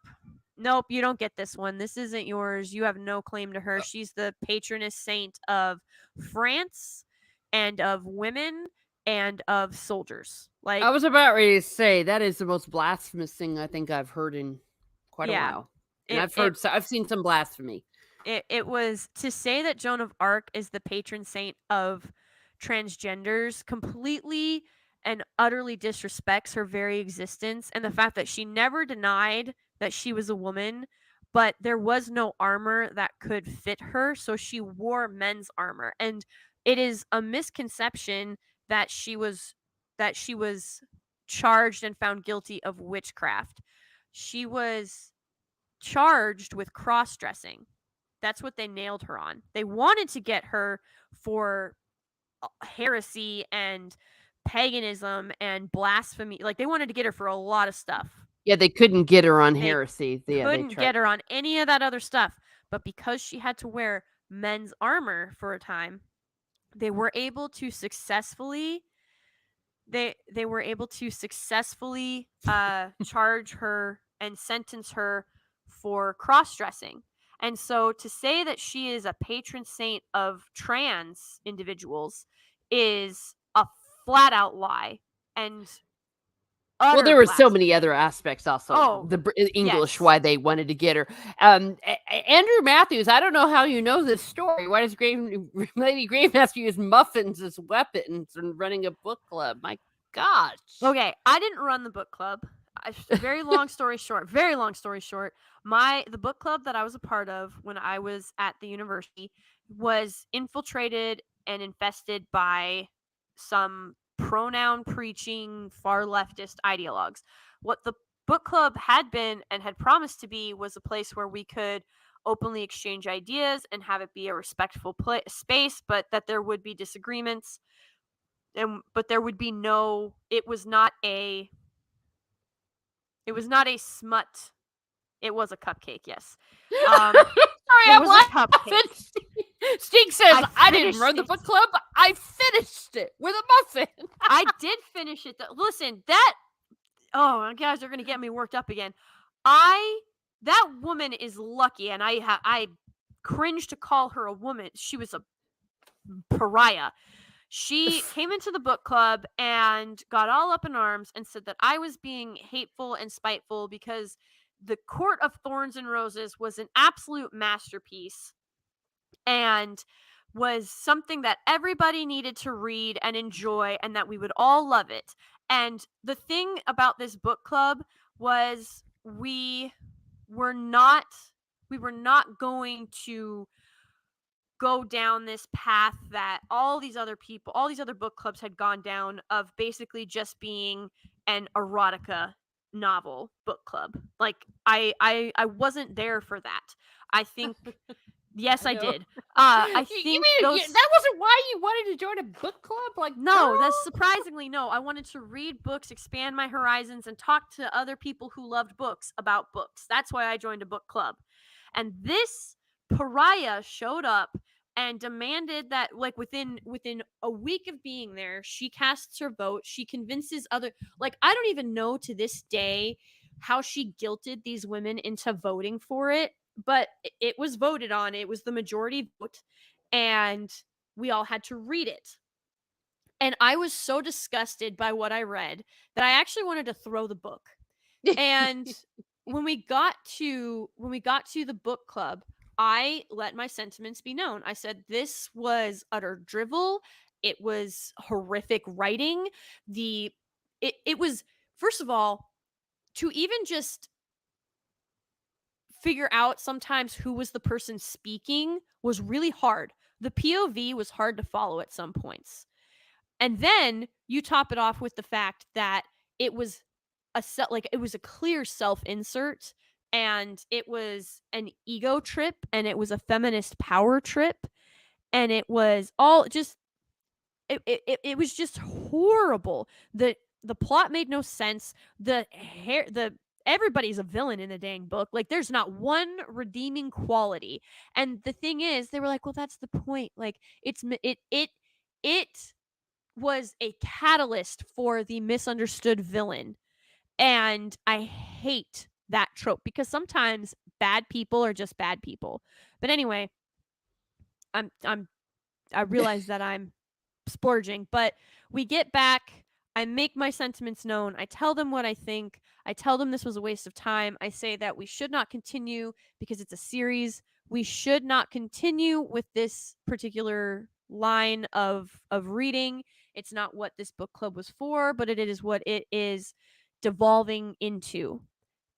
nope, you don't get this one. This isn't yours. You have no claim to her. She's the patroness saint of France and of women and of soldiers. I Like, was about ready to say that is the most blasphemous thing I think I've heard in quite a yeah, while, and it it I've seen some blasphemy. it was to say that Joan of Arc is the patron saint of transgenders completely and utterly disrespects her very existence and the fact that she never denied that she was a woman, but there was no armor that could fit her, so she wore men's armor. And it is a misconception that she was charged and found guilty of witchcraft. She was charged with cross dressing. That's what they nailed her on. They wanted to get her for heresy and paganism and blasphemy. Like they wanted to get her for a lot of stuff. Yeah, they couldn't get her on They heresy. Yeah, they couldn't tried. get her on any of that other stuff. But because she had to wear men's armor for a time, they were able to successfully they were able to successfully charge her and sentence her for cross-dressing. And so to say that she is a patron saint of trans individuals is a flat out lie and Well, utter there were so blasphemy. many other aspects also. Oh, The English, yes. why they wanted to get her. Andrew Matthews, I don't know how you know this story. Why does Lady Gravemaster use muffins as weapons and running a book club? My gosh. Okay, I didn't run the book club. Very long story short, the book club that I was a part of when I was at the university was infiltrated and infested by some pronoun preaching far leftist ideologues. What the book club had been and had promised to be was a place where we could openly exchange ideas and have it be a respectful space, but that there would be disagreements but there would be no it was not a smut. It was a cupcake, yes. Sorry, It I'm was a cupcake. laughing. Stig says, I didn't finished run the it. book club. I finished it with a muffin. I did finish it though. Listen, oh my gosh, they're gonna get me worked up again. That woman is lucky, and I cringe to call her a woman. She was a pariah. She came into the book club and got all up in arms and said that I was being hateful and spiteful because the Court of Thorns and Roses was an absolute masterpiece and was something that everybody needed to read and enjoy and that we would all love it. And the thing about this book club was we were not going to go down this path that all these other book clubs had gone down of basically just being an erotica novel book club. Like I wasn't there for that. I think yes, I did. I You think mean that wasn't why you wanted to join a book club? Like, no, girl? that's surprisingly no. I wanted to read books, expand my horizons, and talk to other people who loved books about books. That's why I joined a book club. And this pariah showed up and demanded that like within a week of being there, she casts her vote. She convinces other like I don't even know to this day how she guilted these women into voting for it, but it was voted on. It was the majority vote and we all had to read it. And I was so disgusted by what I read that I actually wanted to throw the book. And when we got to the book club, I let my sentiments be known. I said this was utter drivel. It was horrific writing. It was first of all to even just figure out sometimes who was the person speaking was really hard. The POV was hard to follow at some points. And then you top it off with the fact that it was it was a clear self-insert and it was an ego trip and it was a feminist power trip and it was all just it was just horrible. The plot made no sense. The everybody's a villain in the dang book. Like there's not one redeeming quality. And the thing is, they were like, well, that's the point. Like it was a catalyst for the misunderstood villain. And I hate that trope because sometimes bad people are just bad people. But anyway, I realize that I'm splurging, but we get back. I make my sentiments known. I tell them what I think. I tell them this was a waste of time. I say that we should not continue because it's a series. We should not continue with this particular line of reading. It's not what this book club was for, but it is what it is devolving into.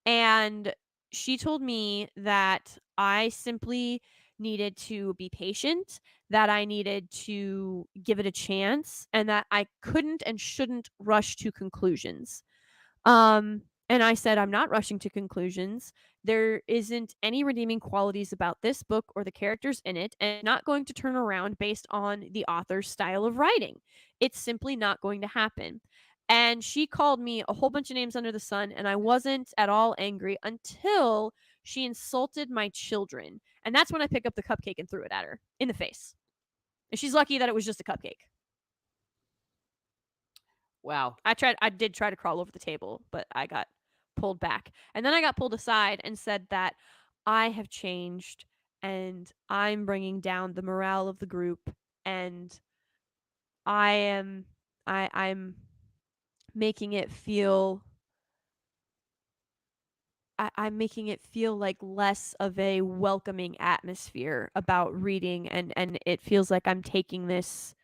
And she told me that I simply needed to be patient, that I needed to give it a chance, and that I couldn't and shouldn't rush to conclusions. And I said, I'm not rushing to conclusions. There isn't any redeeming qualities about this book or the characters in it, and not going to turn around based on the author's style of writing. It's simply not going to happen. And she called me a whole bunch of names under the sun, and I wasn't at all angry until she insulted my children. And that's when I picked up the cupcake and threw it at her in the face. And she's lucky that it was just a cupcake. Wow. I did try to crawl over the table, but I got pulled back. And then I got pulled aside and said that I have changed and I'm bringing down the morale of the group, and I'm making it feel I'm making it feel like less of a welcoming atmosphere about reading, and it feels like I'm taking this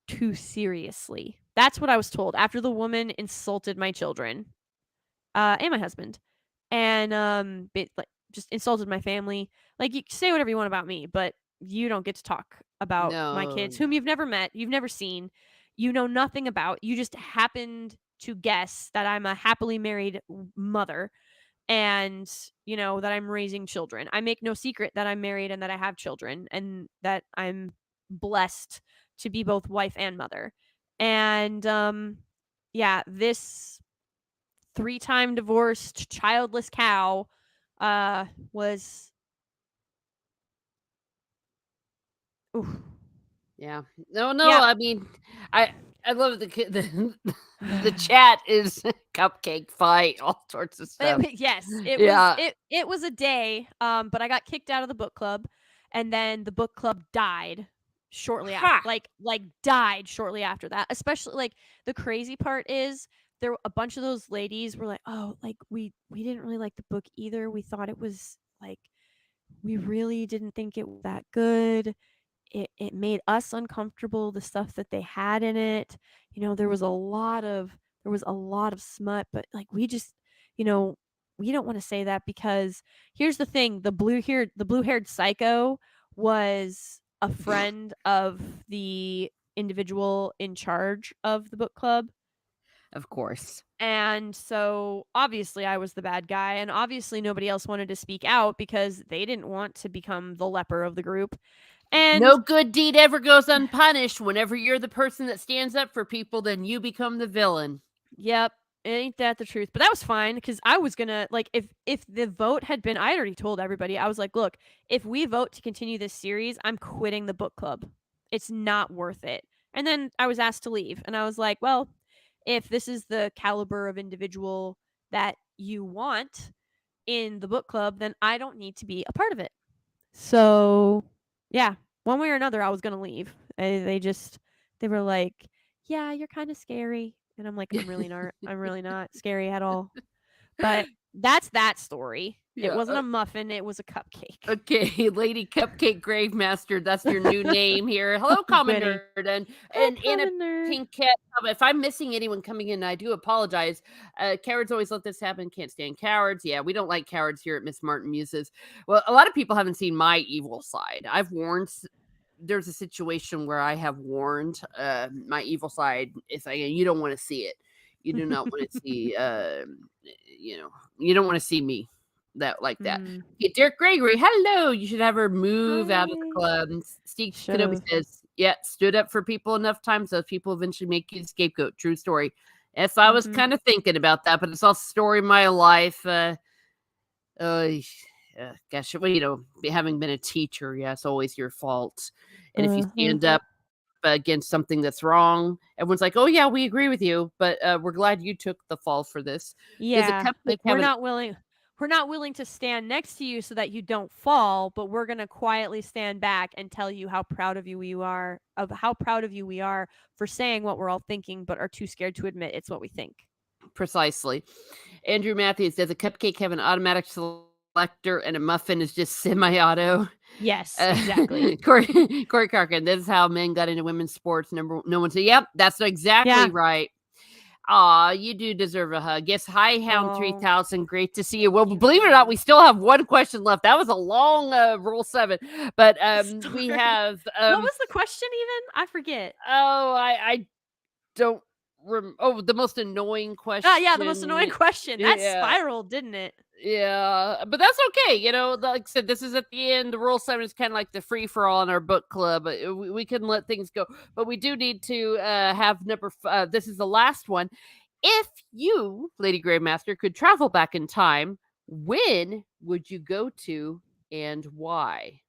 too seriously. That's what I was told after the woman insulted my children, and my husband, and like just insulted my family. Like, you say whatever you want about me, but you don't get to talk about my No. kids, whom you've never met, you've never seen, you know nothing about. You just happened to guess that I'm a happily married mother, and that I'm raising children. I make no secret that I'm married and that I have children and that I'm blessed to be both wife and mother. And yeah, this 3-time divorced childless cow was oof. Yeah. No, Yeah. I mean, I love the chat is cupcake fight, all sorts of stuff. Yes, it Yeah. was a day, but I got kicked out of the book club, and then the book club died shortly after, Ha! like died shortly after that. Especially, like, the crazy part is a bunch of those ladies were like, "Oh, like we didn't really like the book either. We thought it was like we really didn't think it was that good. It made us uncomfortable, the stuff that they had in it. There was a lot of smut, but like we just, we don't want to say that because here's the thing, the blue-haired psycho was a friend of the individual in charge of the book club. Of course. And so obviously I was the bad guy, and obviously nobody else wanted to speak out because they didn't want to become the leper of the group. And No good deed ever goes unpunished. Whenever you're the person that stands up for people, then you become the villain. yep, ain't that the truth? But that was fine because I was gonna, like, if the vote had been, I already told everybody, I was like, look, if we vote to continue this series, I'm quitting the book club. It's not worth it. And then I was asked to leave, and I was like, well, if this is the caliber of individual that you want in the book club, then I don't need to be a part of it. So, yeah, one way or another, I was gonna leave. They were like, "Yeah, you're kind of scary," and I'm like, "I'm really not. I'm really not scary at all." But that's that story. It Yeah. wasn't a muffin. It was a cupcake. Okay, Lady Cupcake Gravemaster, that's your new name here. Hello, Common Goody. Nerd, Hi, and Anna Common Nerd. Pink Cat. If I'm missing anyone coming in, I do apologize. Cowards always let this happen. Can't stand cowards. Yeah, we don't like cowards here at Miss Martin Muses. Well, a lot of people haven't seen my evil side. I've warned. There's a situation where I have warned my evil side. It's like you don't want to see it. You do not want to see. You don't want to see me that like that. Yeah, Derek Gregory, hello. You should have her move out of the Hi. club. And Steve Should've. Kenobi says, yeah, stood up for people enough times, those people eventually make you the scapegoat. True story. Yes, I was kind of thinking about that, but it's all story of my life. Gosh, well, having been a teacher, yeah, it's always your fault. And if you stand up against something that's wrong, everyone's like, oh yeah, we agree with you, but we're glad you took the fall for this. Yeah, like we're not willing to stand next to you so that you don't fall, but we're going to quietly stand back and tell you how proud of you we are for saying what we're all thinking but are too scared to admit it's what we think. Precisely. Andrew Matthews, does a cupcake have an automatic selector and a muffin is just semi-auto? Yes, exactly. Corey Carkin, this is how men got into women's sports. No one said, yep, that's exactly right. Aw, you do deserve a hug. Yes, hi, Hound 3000. Great to see you. Well, believe it or not, we still have one question left. That was a long Rule 7. But we have... what was the question even? I forget. Oh, I don't the most annoying Yeah, the most annoying question. That Yeah. spiraled, didn't it? Yeah, but that's okay. Like I said, this is at the end. The Rule 7 is kind of like the free for all in our book club. We can let things go, but we do need to have this is the last one. If you, Lady Gravemaster, could travel back in time, when would you go to and why?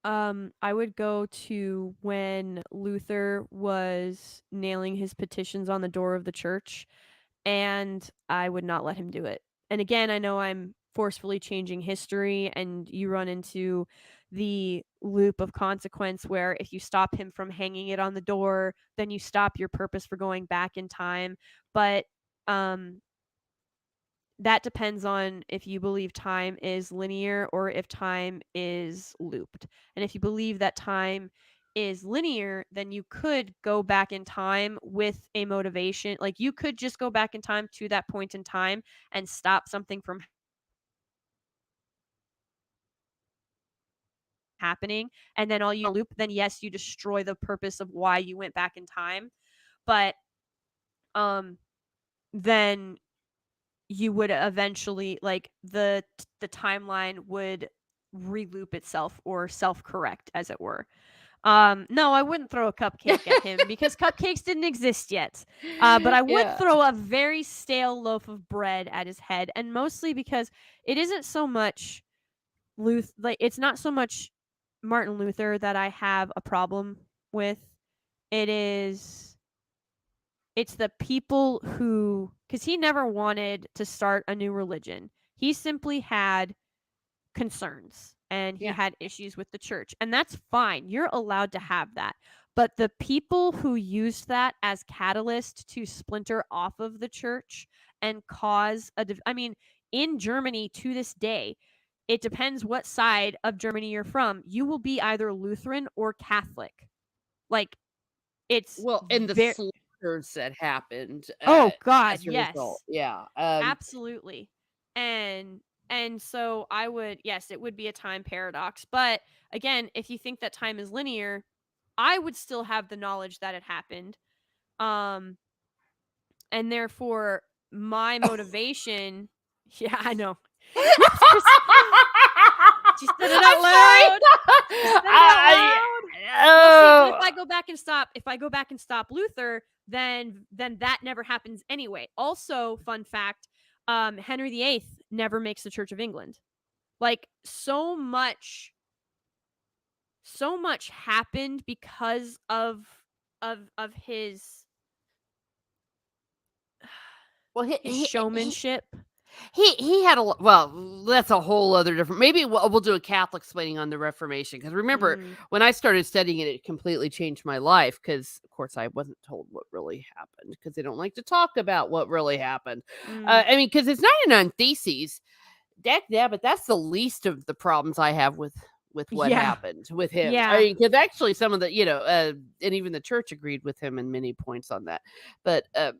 I would go to when Luther was nailing his petitions on the door of the church, and I would not let him do it. And again, I know I'm forcefully changing history, and you run into the loop of consequence where if you stop him from hanging it on the door, then you stop your purpose for going back in time. But um that depends on if you believe time is linear or if time is looped. And if you believe that time is linear, then you could go back in time with a motivation. Like you could just go back in time to that point in time and stop something from happening. And then all you loop, then yes, you destroy the purpose of why you went back in time. But then you would eventually like the timeline would reloop itself or self-correct as it were. No, I wouldn't throw a cupcake at him because cupcakes didn't exist yet. But I would Yeah. throw a very stale loaf of bread at his head, and mostly because it isn't so much it's not so much Martin Luther that I have a problem with. It is it's the people who, because he never wanted to start a new religion. He simply had concerns and he Yeah. had issues with the church. And that's fine. You're allowed to have that. But the people who used that as catalyst to splinter off of the church and cause I mean, in Germany to this day, it depends what side of Germany you're from. You will be either Lutheran or Catholic. Like, it's Well, and the very. slaughters that happened Oh God, as a result. yes. Yeah. Absolutely. And so I would, yes, it would be a time paradox. But again, if you think that time is linear, I would still have the knowledge that it happened. Um and therefore my motivation, yeah, I know. Whoops, she said it I'm out sorry. loud. She said it out loud. Well, see, but if I go back and stop Luther, then that never happens anyway. Also, fun fact, Henry VIII never makes the Church of England. Like so much happened because of his Well, his showmanship. he had well, that's a whole other different. Maybe we'll do a Catholic explaining on the Reformation because remember when I started studying it, it completely changed my life. Because of course I wasn't told what really happened because they don't like to talk about what really happened. I mean, because it's 99 Theses. Yeah, but that's the least of the problems I have with what Yeah. happened with him. Yeah. I mean, because actually some of the and even the church agreed with him in many points on that. But Well,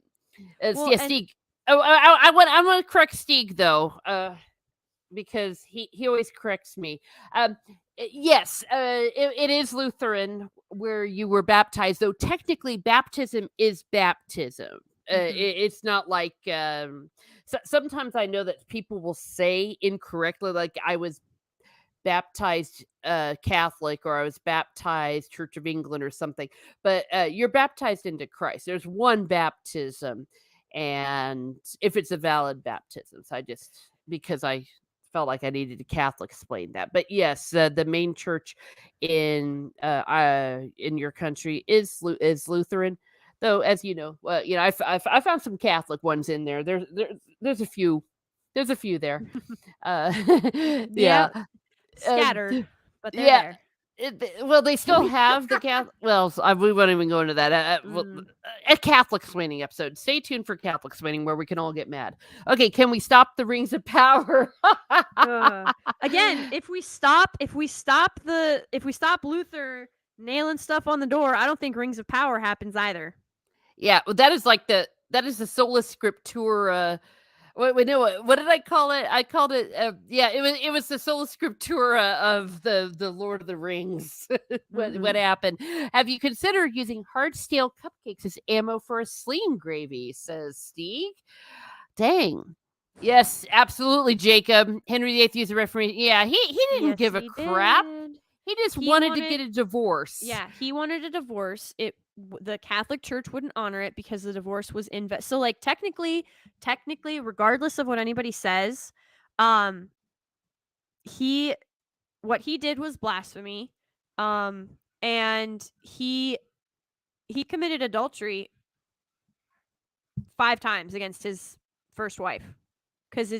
yeah, and Stieg. Oh, I want to correct Stieg though, because he always corrects me. Yes, it is Lutheran where you were baptized, though technically baptism is baptism. It's not like sometimes I know that people will say incorrectly, like I was baptized Catholic or I was baptized Church of England or something. But you're baptized into Christ. There's one baptism, and if it's a valid baptism, so I just because I felt like I needed to Catholic explain that. But yes, the main church in your country is Lutheran. Though, as you know, I found some Catholic ones in there. There's a few. There's a few there. Yeah. scattered, but they're Yeah. there. Well, they still have the Catholic. Well, we won't even go into that. A Catholic explaining episode. Stay tuned for Catholic explaining where we can all get mad. Okay, can we stop the rings of power? Again, if we stop Luther nailing stuff on the door, I don't think Rings of Power happens either. Yeah, well, that is the sola scriptura Wait, no, what did I call it? I called it, yeah, it was the sola scriptura of the Lord of the Rings. What happened? Have you considered using hard stale cupcakes as ammo for a sling gravy? Says Steve. Dang. Yes, absolutely, Jacob. Henry VIII used the Reformation. Yeah, he didn't Yes, give a he crap. did. He just He wanted to wanted- get a divorce. Yeah, he wanted a divorce. The Catholic Church wouldn't honor it because the divorce was so like technically, regardless of what anybody says, um, he what he did was blasphemy, and he committed adultery 5 times against his first wife because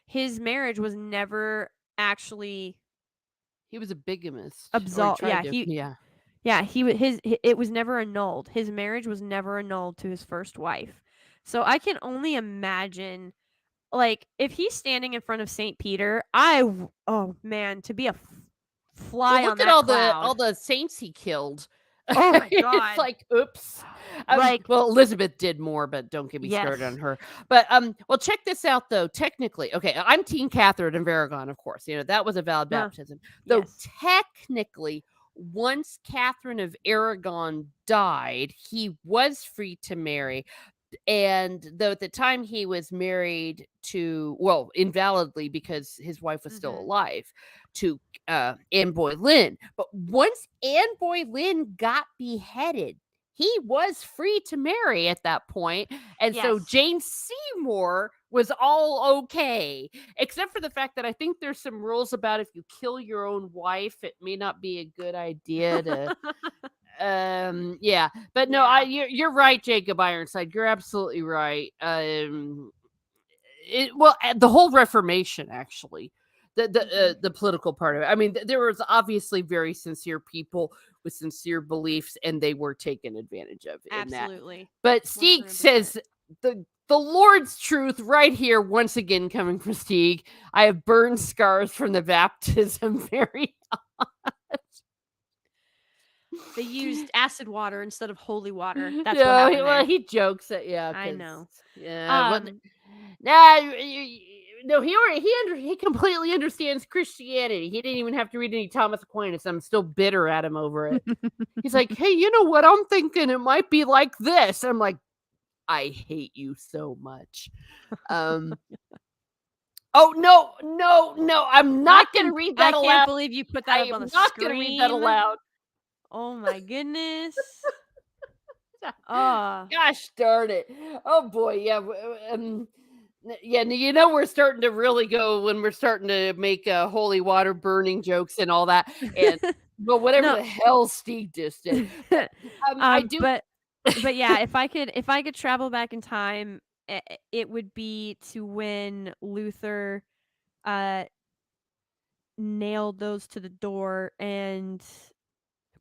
his marriage was never actually He was a bigamist. absolved. Yeah, Yeah. it was never annulled. His marriage was never annulled to his first wife. So I can only imagine, like, if he's standing in front of St. Peter, oh man, to be a fly Well, on look at that all cloud. the saints he killed. Oh my It's god. like, oops. Like, Well, Elizabeth did more, but don't get me started yes. on her. But well, check this out though. Technically, okay, I'm Team Catherine of Aragon, of course. That was a valid baptism. Though Yes. technically, once Catherine of Aragon died, he was free to marry. And though at the time he was married to, well, invalidly because his wife was still alive, to Anne Boleyn. But once Anne Boleyn got beheaded, he was free to marry at that point. And so Yes. Jane Seymour was all okay, except for the fact that I think there's some rules about if you kill your own wife, it may not be a good idea to yeah, but no, Yeah. you're right, Jacob Ironside. You're absolutely right. The whole Reformation, actually, the political part of it. I mean, there was obviously very sincere people with sincere beliefs, and they were taken advantage of in that. Absolutely. But Stieg 100%. says the Lord's truth right here, once again coming from Stieg. I have burned scars from the baptism very. They used acid water instead of holy water. That's what No, happened there. he jokes that, yeah, I know. yeah, nah, no, he completely understands Christianity. He didn't even have to read any Thomas Aquinas. I'm still bitter at him over it. He's like, hey, you know what? I'm thinking it might be like this. I'm like, I hate you so much. Oh no! I'm not going to read that aloud. I can't believe you put that I up on am the not screen. going to read that aloud. Oh my goodness. Gosh darn it. Oh boy, yeah. Yeah, we're starting to really go when we're starting to make holy water burning jokes and all that. And well, whatever the hell Steve just did. I do. But yeah, if I could travel back in time, it would be to when Luther nailed those to the door and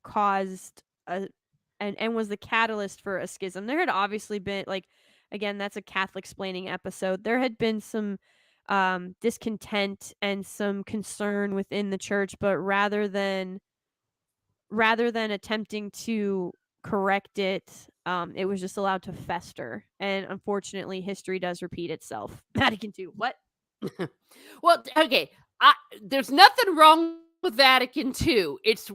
caused and was the catalyst for a schism. There had obviously been, like, again, that's a Catholic explaining episode. There had been some discontent and some concern within the church, but rather than attempting to correct it, it was just allowed to fester. And unfortunately, history does repeat itself. Vatican II. What? Well, okay. There's nothing wrong with Vatican II. It's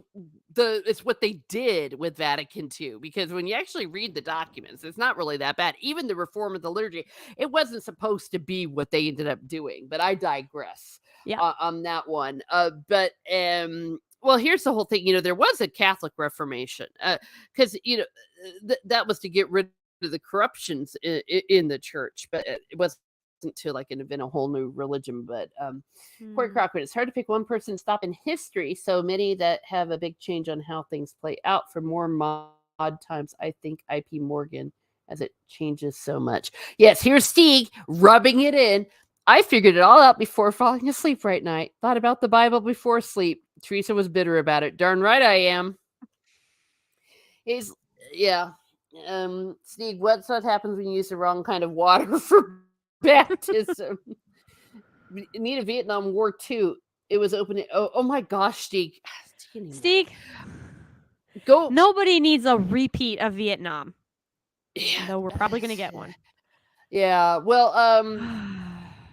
what they did with Vatican II, because when you actually read the documents, it's not really that bad. Even the reform of the liturgy, it wasn't supposed to be what they ended up doing. But I digress. Yeah. On that one. Well, here's the whole thing. There was a Catholic Reformation, because that was to get rid of the corruptions in the church, but it wasn't to like invent a whole new religion. But Corey Crockett, it's hard to pick one person to stop in history. So many that have a big change on how things play out for more mod times. I think IP Morgan, as it changes so much. Yes, here's Stieg rubbing it in. I figured it all out before falling asleep right night. Thought about the Bible before sleep. Teresa was bitter about it. Darn right I am. Yeah. Steve, what happens when you use the wrong kind of water for baptism? Need a Vietnam War too. It was opening. Oh my gosh, Stieg. Go. Nobody needs a repeat of Vietnam. Yeah, though we're probably gonna get one. Yeah. Well,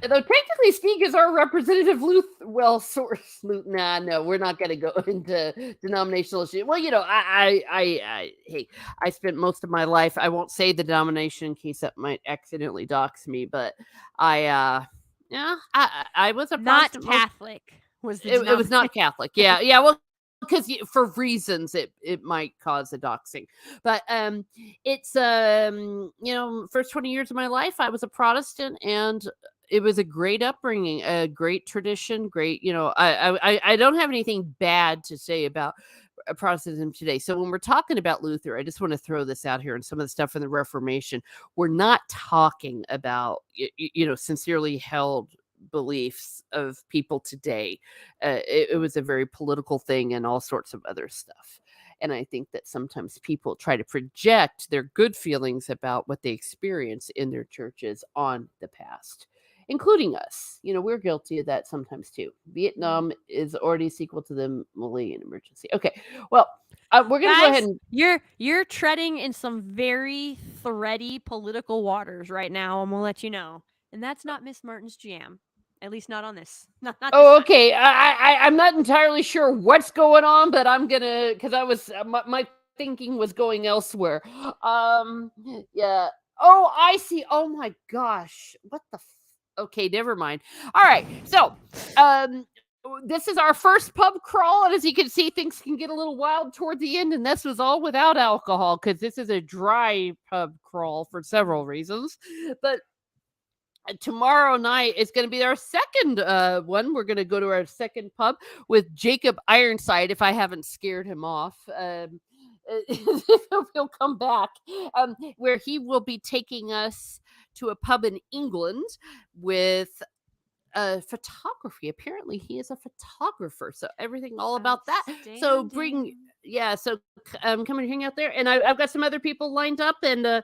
though technically Steve is our representative Luth well source nah, no, we're not gonna go into denominational issues. Well, hey, I spent most of my life, I won't say the denomination in case that might accidentally dox me, but I yeah, I was a Not Protestant most Catholic was the it was denomination. not Catholic. Yeah, yeah, well, because for reasons it might cause a doxing. But it's first 20 years of my life I was a Protestant, and it was a great upbringing, a great tradition, great, I don't have anything bad to say about Protestantism today. So when we're talking about Luther, I just want to throw this out here and some of the stuff in the Reformation. We're not talking about sincerely held beliefs of people today. It was a very political thing and all sorts of other stuff. And I think that sometimes people try to project their good feelings about what they experience in their churches on the past, including us. We're guilty of that sometimes too. Vietnam is already a sequel to the Malian emergency. Okay, well, we're gonna go ahead Guys, and you're treading in some very thready political waters right now. I'm gonna let you know, and that's not Miss Martin's jam. At least not on this. Not this Oh, time. okay. I'm not entirely sure what's going on, but I'm gonna because I was my thinking was going elsewhere. Um, yeah. Oh, I see. Oh my gosh, what the? Okay, never mind. All right. So, this is our first pub crawl, and as you can see, things can get a little wild toward the end. And this was all without alcohol because this is a dry pub crawl for several reasons, but tomorrow night is going to be our second one. We're going to go to our second pub with Jacob Ironside, if I haven't scared him off. He'll come back, where he will be taking us to a pub in England with photography. Apparently, he is a photographer, so everything all about that. So come and hang out there, and I've got some other people lined up, and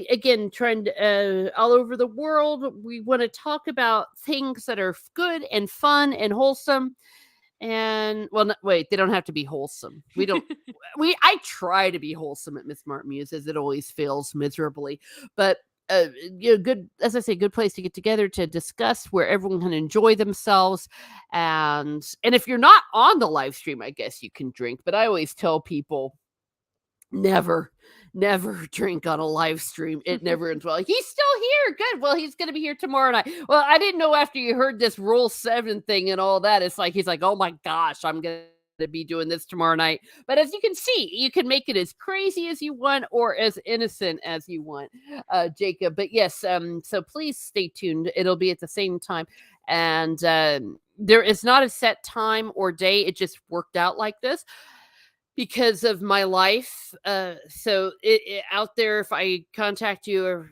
again, trying all over the world. We want to talk about things that are good and fun and wholesome. And well, wait, they don't have to be wholesome. We don't. I try to be wholesome at Miss Smart Muses. It always fails miserably, but good, as I say, good place to get together to discuss where everyone can enjoy themselves. And if you're not on the live stream, I guess you can drink. But I always tell people, never, never drink on a live stream. It never ends well. He's still here. Good. Well, he's going to be here tomorrow night. Well, I didn't know after you heard this Rule 7 thing and all that. It's like, he's like, oh my gosh, I'm going to be doing this tomorrow night. But as you can see, you can make it as crazy as you want or as innocent as you want, Jacob. But yes, so please stay tuned. It'll be at the same time. And there is not a set time or day. It just worked out like this because of my life. So out there, if I contact you or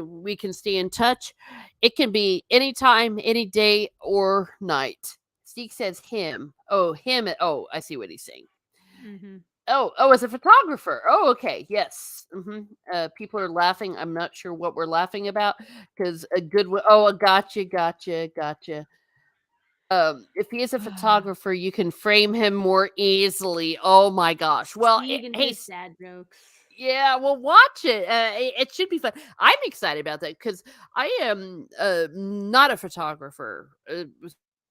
we can stay in touch, it can be anytime, any day or night. Steve says him. Oh, him. Oh, I see what he's saying. Mm-hmm. Oh, as a photographer. Oh, okay. Yes. People are laughing. I'm not sure what we're laughing about because a good one. Oh, gotcha. If he is a photographer, you can frame him more easily. Oh my gosh. Well, Stieg and hey, his sad jokes. yeah, well, watch it. It should be fun. I'm excited about that because I am not a photographer.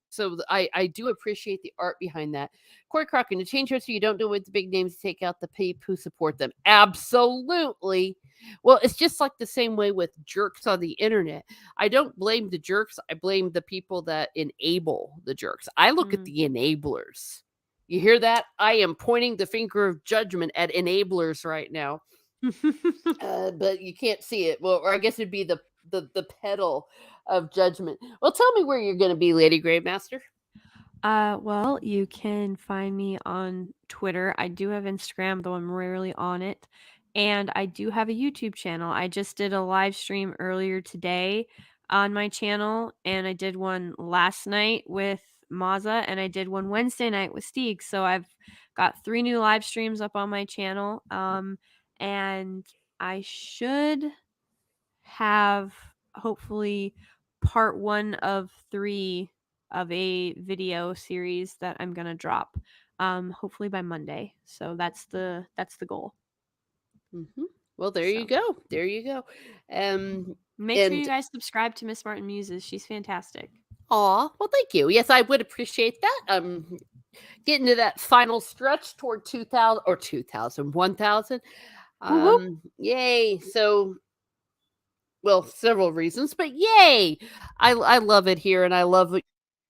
So I do appreciate the art behind that. Corey Crocker, to change history, you don't do it with the big names, take out the people who support them. Absolutely. Well, it's just like the same way with jerks on the internet. I don't blame the jerks. I blame the people that enable the jerks. I look at the enablers. You hear that? I am pointing the finger of judgment at enablers right now. But you can't see it. Well, or I guess it'd be the pedal of judgment. Well, tell me where you're going to be, Lady Gravemaster. Well, you can find me on Twitter. I do have Instagram, though I'm rarely on it. And I do have a YouTube channel. I just did a live stream earlier today on my channel, and I did one last night with Maza, and I did one Wednesday night with Steeg. So I've got 3 new live streams up on my channel. And I should have hopefully part 1 of 3 of a video series that I'm gonna drop hopefully by Monday. So that's the goal. Mm-hmm. Well, there you So. go. There you go. Make sure And you guys subscribe to Miss Martin Muses. She's fantastic. aw, well, thank you. Yes, I would appreciate that. Getting to that final stretch toward 2000 or 2000, 1000. Woo-woo. Yay. So, well, several reasons, but yay. I love it here and I love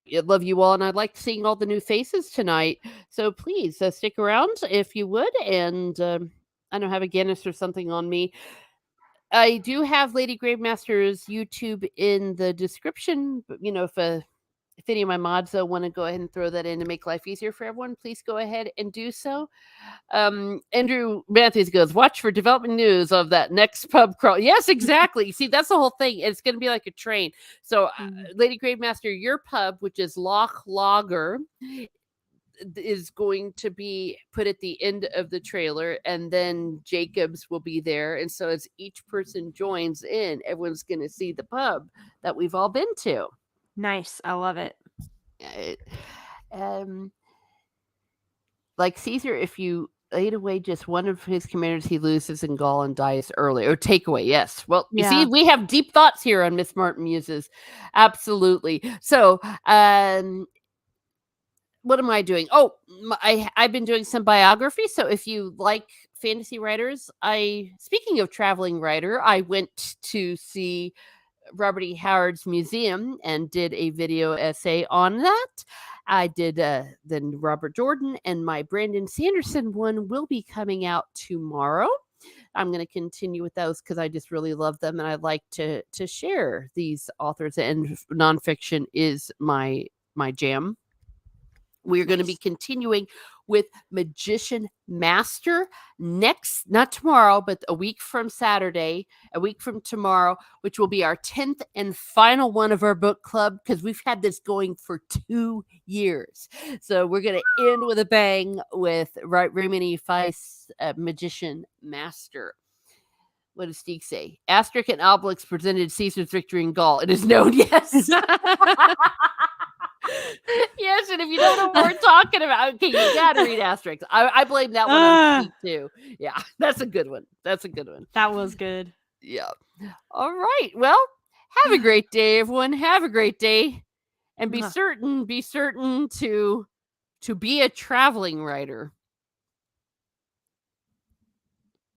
you all, and I like seeing all the new faces tonight. So please stick around if you would, and I don't have a Guinness or something on me. I do have Lady Gravemaster's YouTube in the description. But, if any of my mods want to go ahead and throw that in to make life easier for everyone, please go ahead and do so. Andrew Matthews goes, watch for development news of that next pub crawl. Yes, exactly. See, that's the whole thing. It's going to be like a train. So, Lady Gravemaster, your pub, which is Loch Lager, is going to be put at the end of the trailer, and then Jacob's will be there. And so, as each person joins in, everyone's going to see the pub that we've all been to. Nice. I love it. Like Caesar, if you ate away just one of his commanders, he loses in gall and dies early. Or takeaway, yes. Well, you see, we have deep thoughts here on Miss Martin Muses. Absolutely. So, what am I doing? Oh, I've been doing some biography. So if you like fantasy writers, speaking of traveling writer, I went to see Robert E. Howard's museum and did a video essay on that. I did then Robert Jordan, and my Brandon Sanderson one will be coming out tomorrow. I'm going to continue with those because I just really love them, and I like to share these authors, and nonfiction is my jam. We're going to be continuing with Magician Master not tomorrow, but a week from Saturday, a week from tomorrow, which will be our 10th and final one of our book club, because we've had this going for 2 years. So we're going to end with a bang with Raymond E. Feist's Magician Master. What does Steve say? Asterix and Obelix presented Caesar's victory in Gaul. It is known, yes. Yes, and if you don't know what we're talking about, okay, you gotta read Asterix. I blame that one on Steve too. Yeah, that's a good one. That was good. Yeah. All right. Well, have a great day, everyone. Have a great day, and be certain to be a traveling writer.